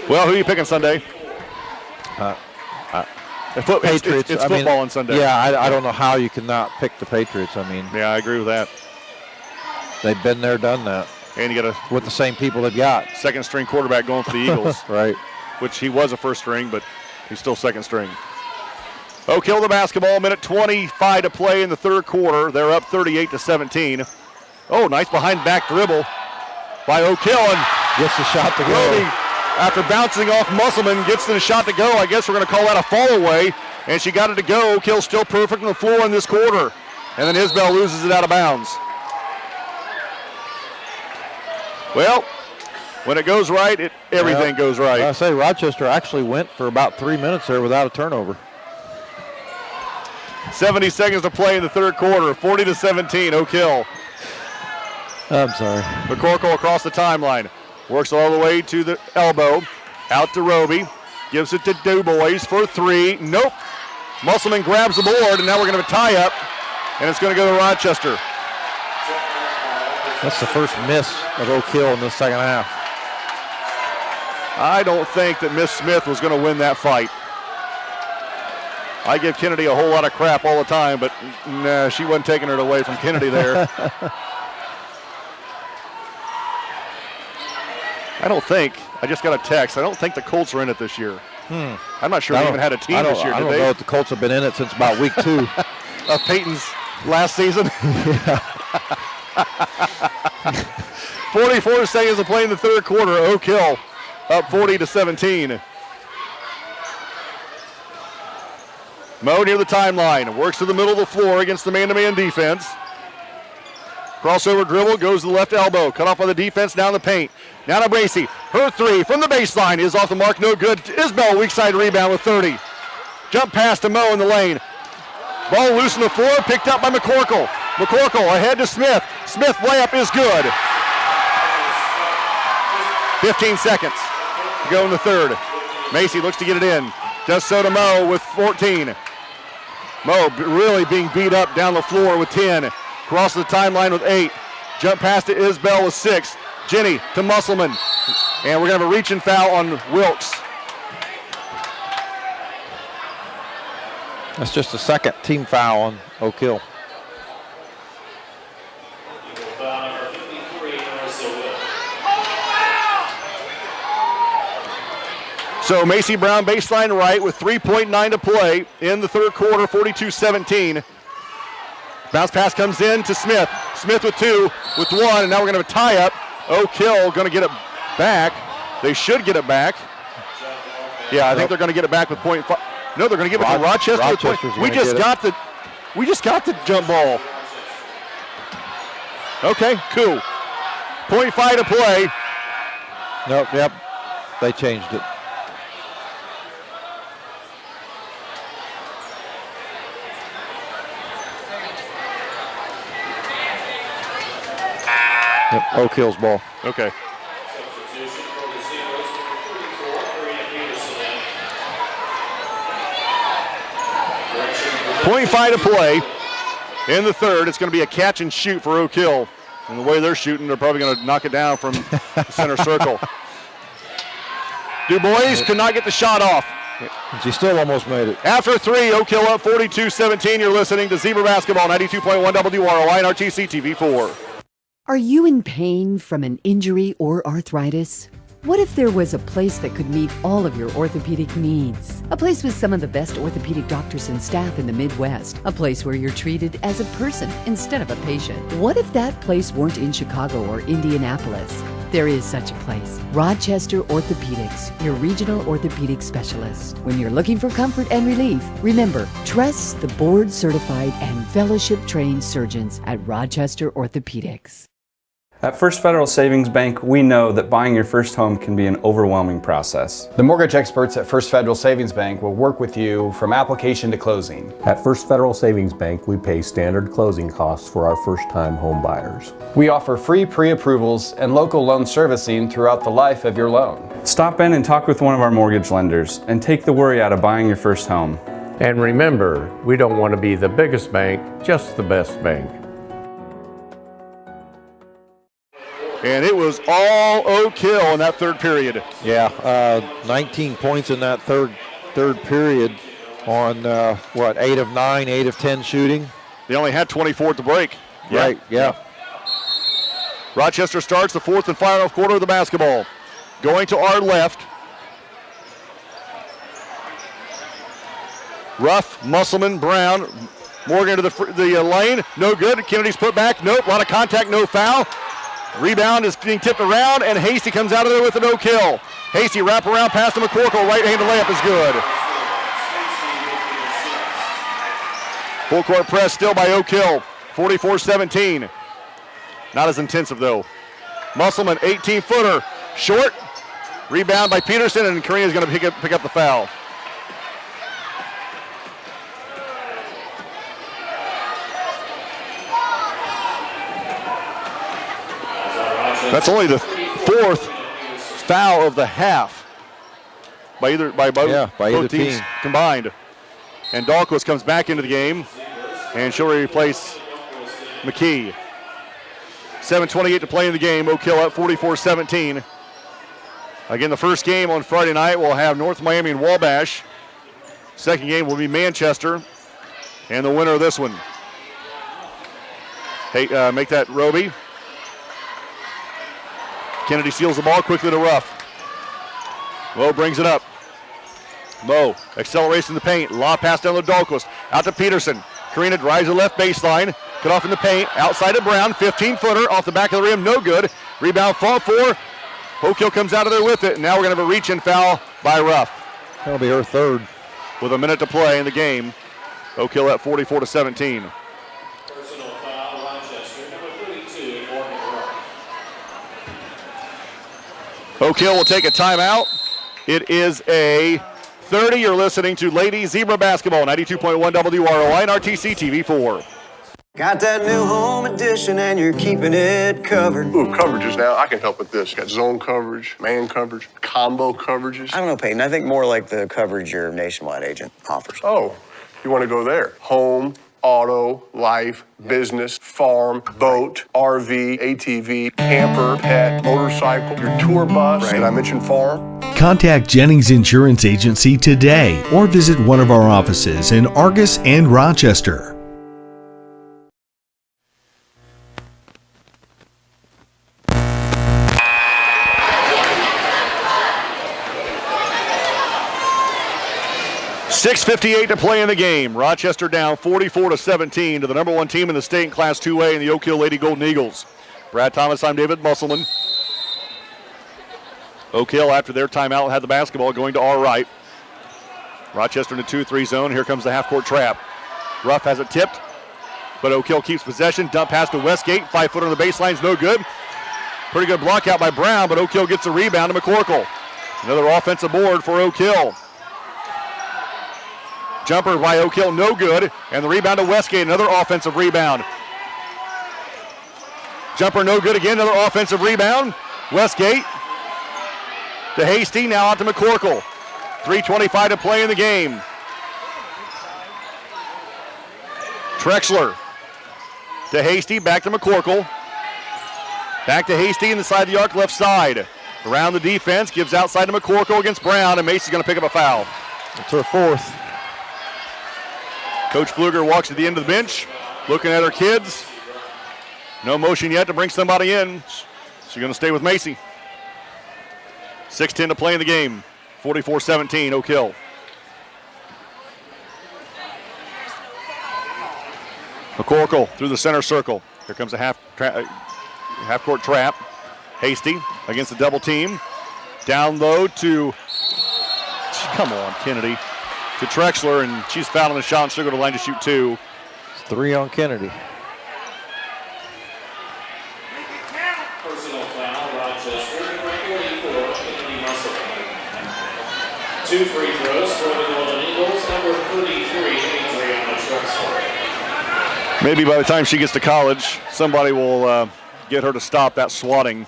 Well, who are you picking Sunday? Patriots. It's football on Sunday. Yeah, I don't know how you cannot pick the Patriots. I mean, yeah, I agree with that. They've been there, done that. And you got with the same people they've got. Second string quarterback going for the Eagles. Right. Which he was a first string, but he's still second string. Oak Hill the basketball, minute 25 to play in the third quarter. They're up 38-17. Oh, nice behind back dribble by Oak Hill, and gets the shot to go. Roby, after bouncing off Musselman, gets the shot to go. I guess we're going to call that a fall away, and she got it to go. Oak Hill still perfect on the floor in this quarter, and then Isbell loses it out of bounds. Well, when it goes right, everything goes right. I say Rochester actually went for about 3 minutes there without a turnover. 70 seconds to play in the third quarter, 40-17, Oak Hill. I'm sorry. McCorkle across the timeline. Works all the way to the elbow. Out to Roby. Gives it to DuBois for 3. Nope. Musselman grabs the board, and now we're going to have a tie-up, and it's going to go to Rochester. That's the first miss of Oak Hill in the second half. I don't think that Miss Smith was going to win that fight. I give Kennedy a whole lot of crap all the time, but nah, she wasn't taking it away from Kennedy there. I don't think, I just got a text, I don't think the Colts are in it this year. I'm not sure they even had a team this year, I did don't they? know if the Colts have been in it since about week 2. Of Peyton's last season. 44 seconds to play in the third quarter. Oak Hill up 40-17. Mo near the timeline. Works to the middle of the floor against the man-to-man defense. Crossover dribble, goes to the left elbow. Cut off by the defense, down the paint. Now to Bracey. Her 3 from the baseline is off the mark, no good. Isbell, weak side rebound with 30. Jump pass to Mo in the lane. Ball loose on the floor, picked up by McCorkle. McCorkle ahead to Smith. Smith layup is good. 15 seconds to go in the third. Macy looks to get it in. Does so to Mo with 14. Mo really being beat up down the floor with 10. Crosses the timeline with 8. Jump pass to Isbell with 6. Jenny to Musselman. And we're going to have a reach and foul on Wilkes. That's just the second team foul on Oak Hill. So Macy Brown baseline right with 3.9 to play in the third quarter, 42-17. Bounce pass comes in to Smith. Smith with 2, with 1, and now we're going to have a tie-up. Oak Hill going to get it back. They should get it back. Yeah, I think they're going to get it back with .5. No, they're going to give it to Rochester. We just got the jump ball. Okay, cool. .5 to play. Nope, yep. They changed it. Yep, Oak Hill's ball. Okay. .5 to play in the third. It's going to be a catch and shoot for Oak Hill. And the way they're shooting, they're probably going to knock it down from the center circle. Du Bois could not get the shot off. She still almost made it. After 3, Oak Hill up 42-17. You're listening to Zebra Basketball, 92.1 WROI and RTC TV4. Are you in pain from an injury or arthritis? What if there was a place that could meet all of your orthopedic needs? A place with some of the best orthopedic doctors and staff in the Midwest. A place where you're treated as a person instead of a patient. What if that place weren't in Chicago or Indianapolis? There is such a place. Rochester Orthopedics, your regional orthopedic specialist. When you're looking for comfort and relief, remember, trust the board-certified and fellowship-trained surgeons at Rochester Orthopedics. At First Federal Savings Bank, we know that buying your first home can be an overwhelming process. The mortgage experts at First Federal Savings Bank will work with you from application to closing. At First Federal Savings Bank, we pay standard closing costs for our first-time home buyers. We offer free pre-approvals and local loan servicing throughout the life of your loan. Stop in and talk with one of our mortgage lenders and take the worry out of buying your first home. And remember, we don't want to be the biggest bank, just the best bank. And it was all Oak Hill in that third period. Yeah, 19 points in that third period on, 8 of 9, 8 of 10 shooting. They only had 24 at the break. Right, yeah. Rochester starts the fourth and final quarter of the basketball. Going to our left. Ruff, Musselman, Brown. Morgan to the lane. No good. Kennedy's put back. Nope. A lot of contact. No foul. Rebound is being tipped around, and Hasty comes out of there with a no-kill. Hasty wrap around past to McCorkle. Right-handed layup is good. Full court press still by Oak Hill. 44-17. Not as intensive, though. Musselman, 18-footer. Short. Rebound by Peterson, and Karina's going to pick up the foul. That's only the fourth foul of the half by both teams combined. And Dahlquist comes back into the game, and she'll replace McKee. 7:28 to play in the game. Oak Hill up 44-17. Again, the first game on Friday night will have North Miami and Wabash. Second game will be Manchester, and the winner of this one. Hey, make that Roby. Kennedy steals the ball quickly to Ruff. Lowe brings it up. Lowe accelerates in the paint. Lob pass down to Dahlquist. Out to Peterson. Karina drives the left baseline. Cut off in the paint. Outside of Brown. 15-footer off the back of the rim. No good. Rebound fall for. Oak Hill comes out of there with it. And now we're going to have a reach-in foul by Ruff. That'll be her third. With a minute to play in the game. Oak Hill at 44-17. Oak Hill will take a timeout. It is a 30. You're listening to Lady Zebra Basketball, 92.1 WROI and RTC TV4. Got that new home edition and you're keeping it covered. Ooh, coverages now. I can help with this. Got zone coverage, man coverage, combo coverages. I don't know, Peyton. I think more like the coverage your nationwide agent offers. Oh, you want to go there. Home, auto, life, business, farm, boat, RV, ATV, camper, pet, motorcycle, your tour bus. Right. Did I mention farm? Contact Jennings Insurance Agency today or visit one of our offices in Argus and Rochester. 6:58 to play in the game. Rochester down 44-17 to the number 1 team in the state in Class 2A in the Oak Hill Lady Golden Eagles. Brad Thomas, I'm David Musselman. Oak Hill, after their timeout, had the basketball going to our right. Rochester in the 2-3 zone. Here comes the half-court trap. Ruff has it tipped, but Oak Hill keeps possession. Dump pass to Westgate. 5-footer on the baseline is no good. Pretty good block out by Brown, but Oak Hill gets the rebound to McCorkle. Another offensive board for Oak Hill. Jumper by Oak Hill, no good. And the rebound to Westgate, another offensive rebound. Jumper no good again, another offensive rebound. Westgate to Hasty, now out to McCorkle. 3:25 to play in the game. Trexler to Hasty, back to McCorkle. Back to Hasty inside the arc, left side. Around the defense, gives outside to McCorkle against Brown, and Macy's going to pick up a foul. It's her 4th. Coach Pfluger walks to the end of the bench, looking at her kids. No motion yet to bring somebody in. She's going to stay with Macy. 6:10 to play in the game. 44-17, Oak Hill. McCorkle through the center circle. Here comes a half-court trap. Hasty against the double team. Down low to, come on, Kennedy. To Trexler, and she's fouling the shot, and she'll go to the line to shoot 2. It's 3 on Kennedy. Personal foul, Rochester, number 44, Kennedy Musselman. 2 free throws for the Golden Eagles, number 33, Adriana Trexler. Maybe by the time she gets to college, somebody will get her to stop that swatting.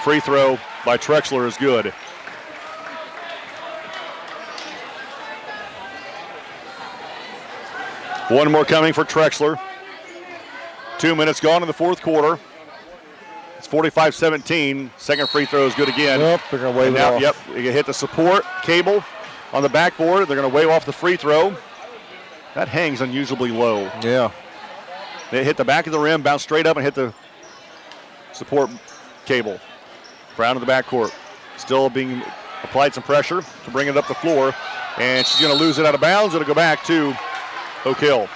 Free throw by Trexler is good. One more coming for Trexler. 2 minutes gone in the fourth quarter. It's 45-17. Second free throw is good again. Yep, they're going to wave it off. Yep, they hit the support cable on the backboard. They're going to wave off the free throw. That hangs unusually low. Yeah. They hit the back of the rim, bounce straight up, and hit the support cable. Brown in the backcourt. Still being applied some pressure to bring it up the floor. And she's going to lose it out of bounds. It'll go back to Oak Hill.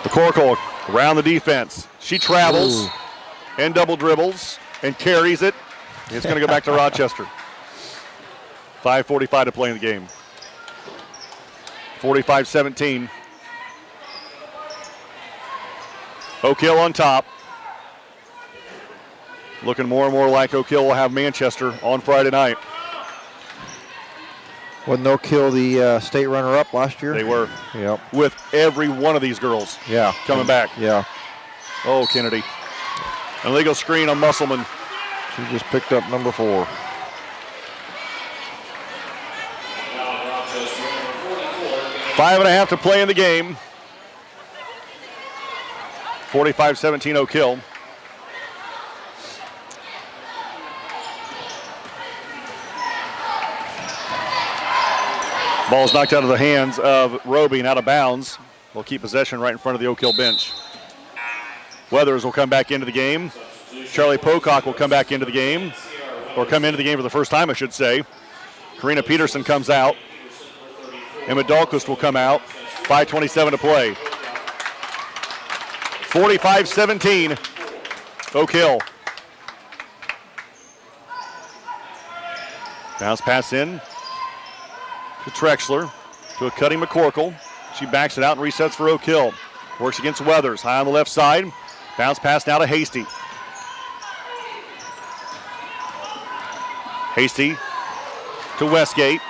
McCorkle around the defense. She travels and double dribbles and carries it. It's going to go back to Rochester. 5:45 to play in the game. 45-17. Oak Hill on top. Looking more and more like Oak Hill will have Manchester on Friday night. Wasn't Oak Hill the state runner-up last year? They were. Yep. With every one of these girls coming back. Yeah. Oh, Kennedy. An illegal screen on Musselman. She just picked up number 4. Five and a half to play in the game. 45-17 Oak Hill. Ball's knocked out of the hands of Roby and out of bounds. We'll keep possession right in front of the Oak Hill bench. Weathers will come back into the game. Charlie Pocock will come back into the game, or come into the game for the first time, I should say. Karina Peterson comes out. Emma Dahlquist will come out. 5:27 to play. 45-17, Oak Hill. Bounce pass in to Trexler, to a cutting McCorkle. She backs it out and resets for Oak Hill. Works against Weathers, high on the left side. Bounce pass now to Hasty. Hasty to Westgate.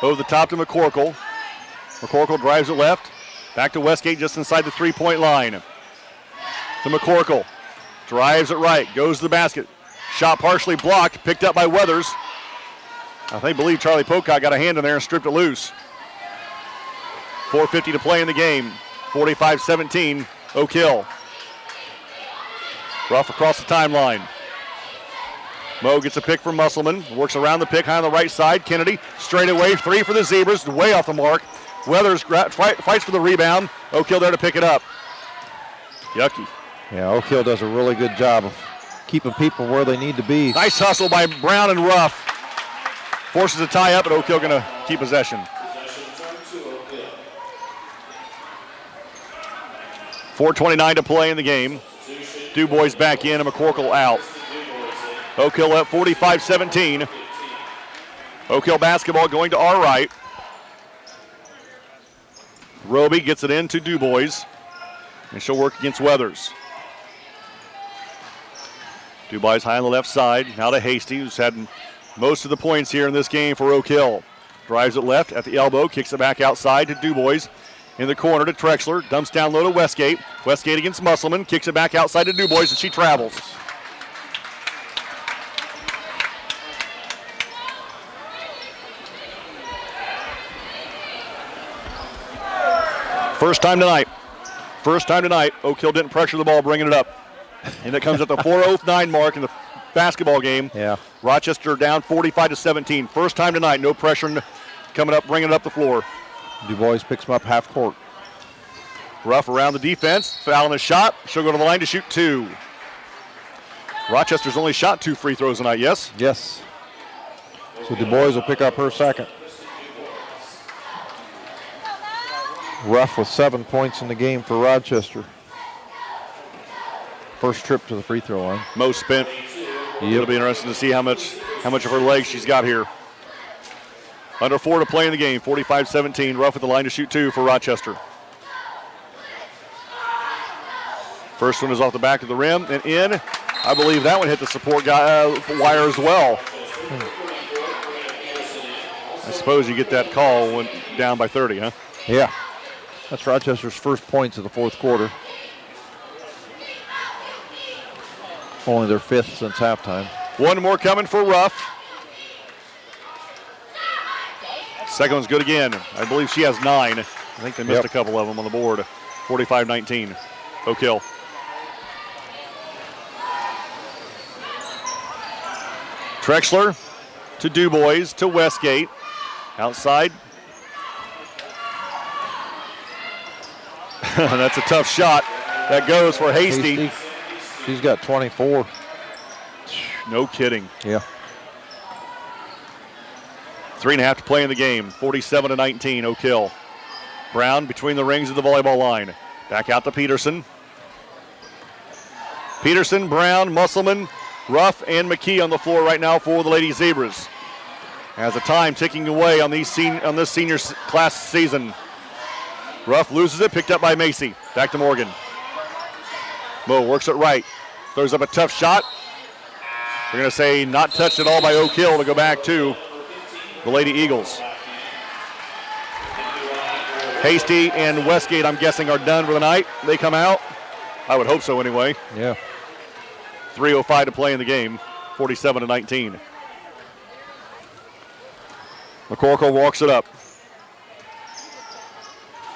Over the top to McCorkle. McCorkle drives it left. Back to Westgate just inside the three-point line. To McCorkle. Drives it right. Goes to the basket. Shot partially blocked. Picked up by Weathers. I believe Charlie Pocock got a hand in there and stripped it loose. 4:50 to play in the game. 45-17, Oak Hill. Ruff across the timeline. Moe gets a pick from Musselman. Works around the pick, high on the right side. Kennedy, straight away, 3 for the Zebras. Way off the mark. Weathers fights for the rebound. Oak Hill there to pick it up. Yucky. Yeah, Oak Hill does a really good job of keeping people where they need to be. Nice hustle by Brown and Ruff. Forces a tie up, but Oak Hill going to keep possession. 4:29 to play in the game. DuBois back in and McCorkle out. Oak Hill up 45-17. Oak Hill basketball going to our right. Roby gets it in to DuBois, and she'll work against Weathers. DuBois high on the left side. Now to Hasty, who's had most of the points here in this game for Oak Hill. Drives it left at the elbow, kicks it back outside to DuBois. In the corner to Trexler, dumps down low to Westgate. Westgate against Musselman, kicks it back outside to DuBois, and she travels. First time tonight, Oak Hill didn't pressure the ball, bringing it up. And it comes at the 4:09 mark in the basketball game. Yeah. Rochester down 45-17. First time tonight, no pressure coming up, bringing it up the floor. DuBois picks him up half court. Ruff around the defense, fouling a shot. She'll go to the line to shoot 2. Rochester's only shot 2 free throws tonight, yes? Yes. So DuBois will pick up her second. Ruff with 7 points in the game for Rochester. First trip to the free throw line. Mo spent. It'll be interesting to see how much of her legs she's got here. Under 4 to play in the game, 45-17. Ruff at the line to shoot 2 for Rochester. First one is off the back of the rim and in. I believe that one hit the support wire as well. I suppose you get that call when down by 30, huh? Yeah. That's Rochester's first points of the fourth quarter. Only their 5th since halftime. One more coming for Ruff. Second one's good again. I believe she has 9. I think they missed a couple of them on the board. 45-19. Oak Hill. Trexler to DuBois to Westgate. Outside. That's a tough shot. That goes for Hasty. She's got 24. No kidding. Yeah. 3.5 to play in the game. 47-19, Oak Hill. Brown between the rings of the volleyball line. Back out to Peterson. Peterson, Brown, Musselman, Ruff, and McKee on the floor right now for the Lady Zebras. As the time ticking away on this senior class season. Ruff loses it, picked up by Macy. Back to Morgan. Mo works it right. Throws up a tough shot. We're going to say not touched at all by Oak Hill to go back to the Lady Eagles. Hasty and Westgate, I'm guessing, are done for the night. They come out. I would hope so anyway. Yeah. 3:05 to play in the game. 47-19. McCorkle walks it up.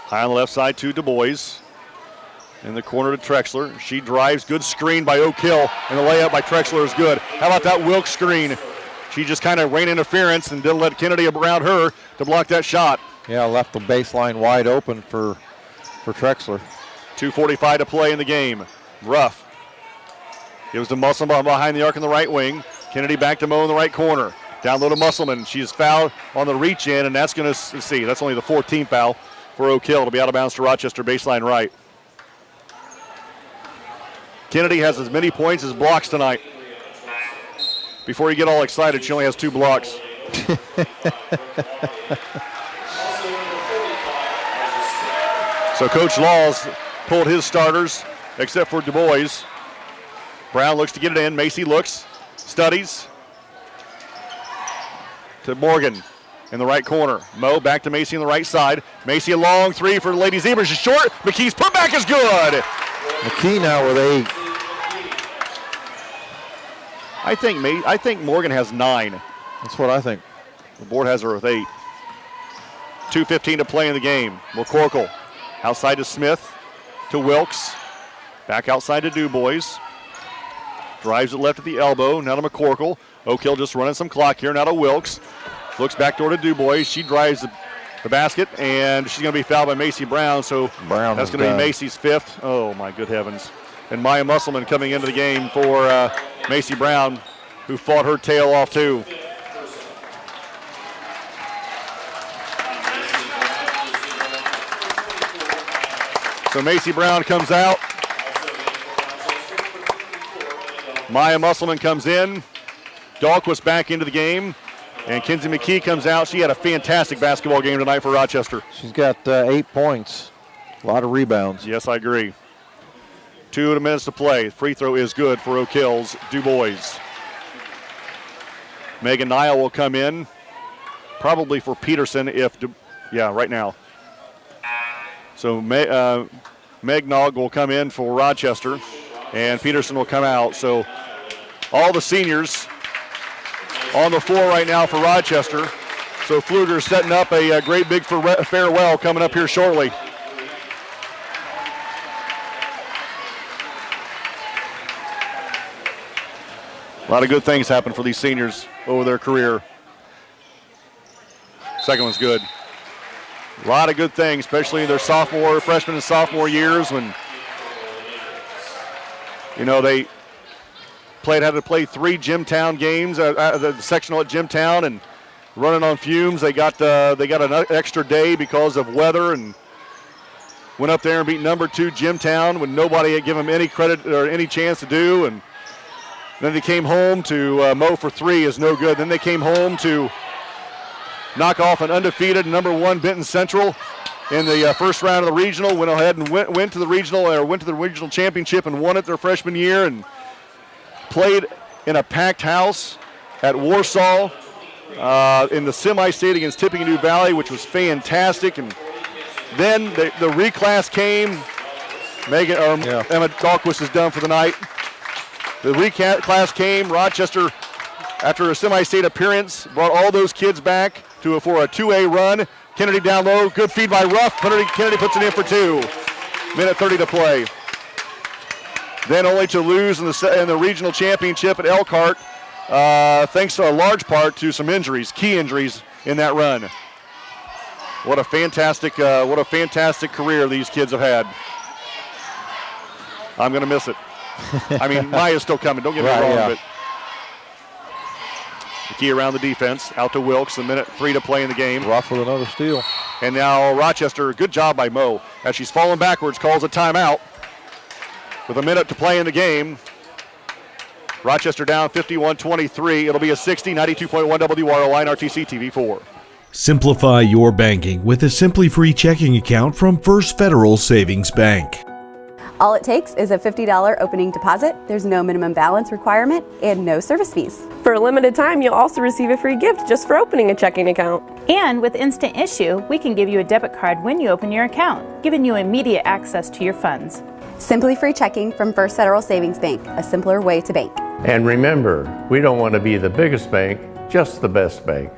High on the left side to DuBois. In the corner to Trexler. She drives. Good screen by Oak Hill. And the layup by Trexler is good. How about that Wilkes screen? She just kind of ran interference and didn't let Kennedy around her to block that shot. Yeah, left the baseline wide open for Trexler. 2:45 to play in the game. Ruff gives to Musselman behind the arc in the right wing. Kennedy back to Mo in the right corner. Down low to Musselman. She's fouled on the reach in, and that's going to see. That's only the 14th foul for Oak Hill to be out of bounds to Rochester baseline right. Kennedy has as many points as blocks tonight. Before you get all excited, she only has 2 blocks. So Coach Laws pulled his starters, except for DuBois. Brown looks to get it in. Macy looks, studies. To Morgan in the right corner. Mo back to Macy on the right side. Macy a long 3 for the Lady Zebras. She's short. McKee's putback is good. McKee now with 8. I think Morgan has 9. That's what I think. The board has her with 8. 2:15 to play in the game. McCorkle outside to Smith, to Wilkes. Back outside to DuBois. Drives it left at the elbow. Now to McCorkle. Oak Hill just running some clock here. Now to Wilkes. Looks back door to DuBois. She drives the basket, and she's going to be fouled by Macy Brown. So Brown that's going to be Macy's 5th. Oh, my good heavens. And Maya Musselman coming into the game for Macy Brown, who fought her tail off too. So Macy Brown comes out. Maya Musselman comes in. Dahlquist back into the game. And Kinsey McKee comes out. She had a fantastic basketball game tonight for Rochester. She's got 8 points. A lot of rebounds. Yes, I agree. 2 minutes to play. Free throw is good for Oak Hills. Du Bois. Megan Nile will come in. Probably for Peterson right now. So Meg Nog will come in for Rochester. And Peterson will come out. So all the seniors on the floor right now for Rochester. So Pfluger setting up a great big farewell coming up here shortly. A lot of good things happen for these seniors over their career. Second one's good. A lot of good things, especially in their freshman and sophomore years when, they had to play 3 Jimtown games, the sectional at Jimtown, and running on fumes. They got an extra day because of weather and went up there and beat number 2 Jimtown when nobody had given them any credit or any chance to do. And then they came home to mow for 3 is no good. Then they came home to knock off an undefeated number 1 Benton Central in the first round of the regional. Went ahead and went to the regional championship and won it their freshman year, and played in a packed house at Warsaw in the semi-state against Tippecanoe Valley, which was fantastic. And then the reclass came. Emma Dahlquist is done for the night. The reclass came. Rochester, after a semi-state appearance, brought all those kids back for a 2A run. Kennedy down low, good feed by Ruff. Kennedy puts it in for 2. Minute 30 to play. Then only to lose in the regional championship at Elkhart, thanks to a large part to some key injuries in that run. What a fantastic career these kids have had. I'm going to miss it. I mean, Maya's still coming. Don't get me wrong, but McKee around the defense, out to Wilkes. A minute 3 to play in the game. Ruff with another steal. And now Rochester, good job by Mo. As she's falling backwards, calls a timeout. With a minute to play in the game. Rochester down 51-23. It'll be a 60, 92.1 WROI and RTC TV4. Simplify your banking with a Simply Free checking account from First Federal Savings Bank. All it takes is a $50 opening deposit. There's no minimum balance requirement and no service fees. For a limited time, you'll also receive a free gift just for opening a checking account. And with Instant Issue, we can give you a debit card when you open your account, giving you immediate access to your funds. Simply Free checking from First Federal Savings Bank, a simpler way to bank. And remember, we don't want to be the biggest bank, just the best bank.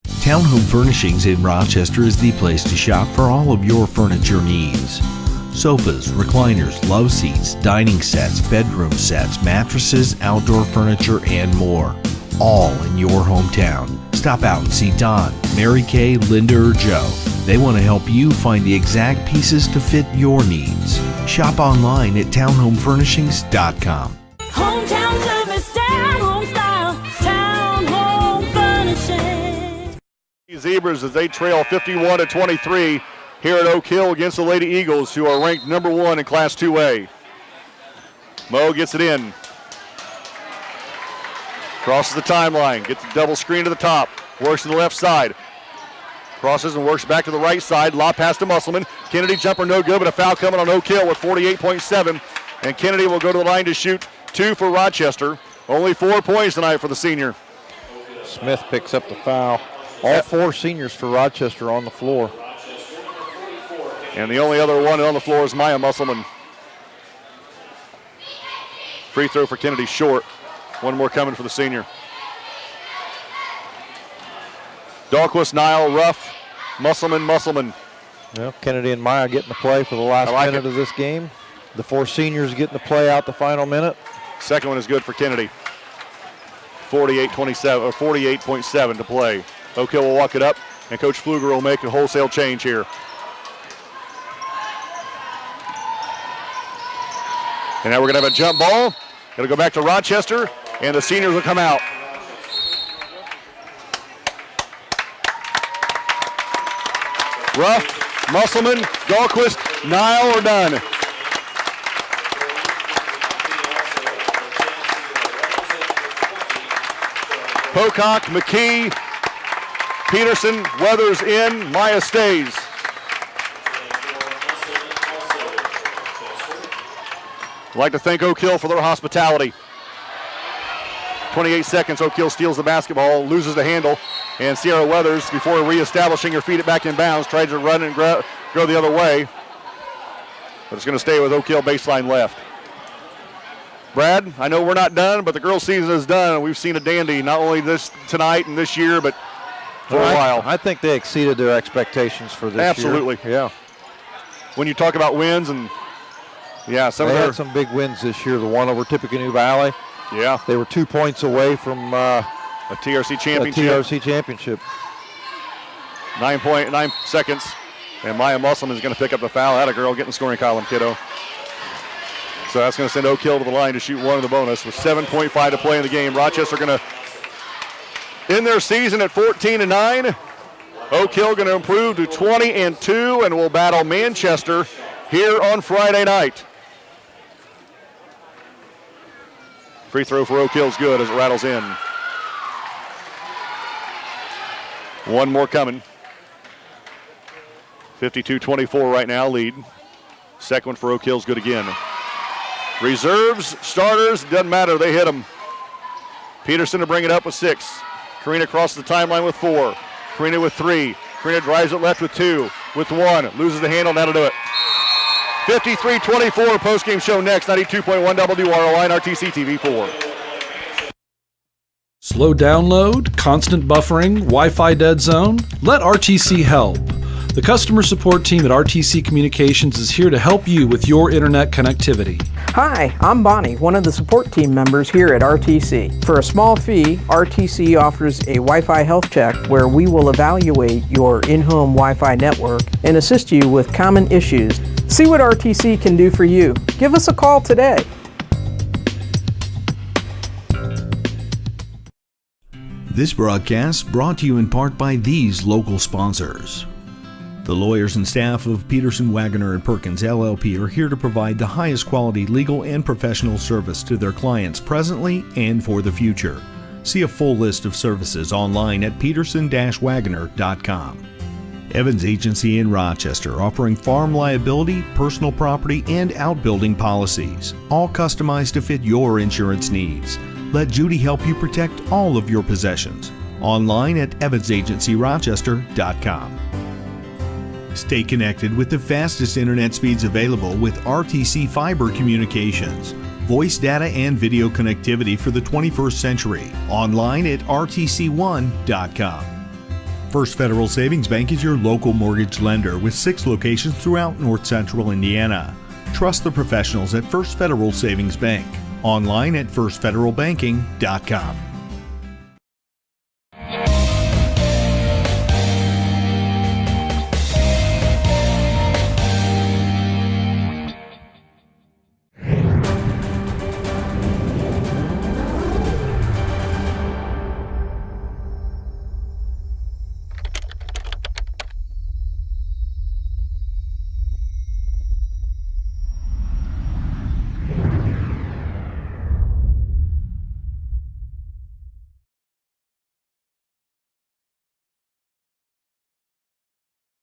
Townhome Furnishings in Rochester is the place to shop for all of your furniture needs. Sofas, recliners, love seats, dining sets, bedroom sets, mattresses, outdoor furniture, and more. All in your hometown. Stop out and see Don, Mary Kay, Linda, or Joe. They want to help you find the exact pieces to fit your needs. Shop online at townhomefurnishings.com. Hometown service, down home style, Town Home Furnishings. Zebras as they trail 51-23 here at Oak Hill against the Lady Eagles, who are ranked number 1 in Class 2A. Mo gets it in. Crosses the timeline, gets the double screen to the top, works to the left side. Crosses and works back to the right side. Lob pass to Musselman. Kennedy jumper no good, but a foul coming on Oak Hill with 48.7. And Kennedy will go to the line to shoot 2 for Rochester. Only 4 points tonight for the senior. Smith picks up the foul. All 4 seniors for Rochester on the floor. And the only other one on the floor is Maya Musselman. Free throw for Kennedy short. One more coming for the senior. Dahlquist, Nile, Ruff, Musselman. Well, Kennedy and Maya getting to play for the last minute of this game. The 4 seniors getting to play out the final minute. Second one is good for Kennedy. 48-27 or 48.7 to play. Oak Hill will walk it up, and Coach Pfluger will make a wholesale change here. And now we're going to have a jump ball. Going to go back to Rochester, and the seniors will come out. Ruff, Musselman, Dahlquist, Nile are done. Pocock, McKee, Peterson, Weathers in, Maya stays. I'd like to thank Oak Hill for their hospitality. 28 seconds, Oak Hill steals the basketball, loses the handle, and Sierra Weathers, before reestablishing her feet back in bounds, tries to run and go the other way. But it's going to stay with Oak Hill baseline left. Brad, I know we're not done, but the girls' season is done. We've seen a dandy, not only this tonight and this year, but for a while. I think they exceeded their expectations for this year. Absolutely. Yeah. When you talk about wins and, yeah, they had some big wins this year. The one over Tippecanoe Valley. Yeah. They were 2 points away from a TRC championship. A TRC championship. 9 seconds. And Maya Musselman is going to pick up the foul. That a girl getting the scoring column, kiddo. So that's going to send Oak Hill to the line to shoot one of the bonus with 7.5 to play in the game. Rochester going to end their season at 14-9. Oak Hill going to improve to 20-2 and will battle Manchester here on Friday night. Free throw for Oak Hill is good as it rattles in. One more coming. 52-24 right now, lead. Second one for Oak Hill is good again. Reserves, starters, doesn't matter, they hit them. Peterson to bring it up with 6. Karina crosses the timeline with 4. Karina with 3. Karina drives it left with 2. With 1, loses the handle, now to do it. 53-24, postgame show next, 92.1 WROI and RTC TV4. Slow download, constant buffering, Wi-Fi dead zone? Let RTC help. The customer support team at RTC Communications is here to help you with your internet connectivity. Hi, I'm Bonnie, one of the support team members here at RTC. For a small fee, RTC offers a Wi-Fi health check where we will evaluate your in-home Wi-Fi network and assist you with common issues. See what RTC can do for you. Give us a call today. This broadcast brought to you in part by these local sponsors. The lawyers and staff of Peterson, Wagoner and Perkins LLP are here to provide the highest quality legal and professional service to their clients presently and for the future. See a full list of services online at peterson-wagoner.com. Evans Agency in Rochester, offering farm liability, personal property, and outbuilding policies, all customized to fit your insurance needs. Let Judy help you protect all of your possessions. Online at evansagencyrochester.com. Stay connected with the fastest internet speeds available with RTC Fiber Communications. Voice data and video connectivity for the 21st century. Online at rtc1.com. First Federal Savings Bank is your local mortgage lender with 6 locations throughout North Central Indiana. Trust the professionals at First Federal Savings Bank. Online at firstfederalbanking.com.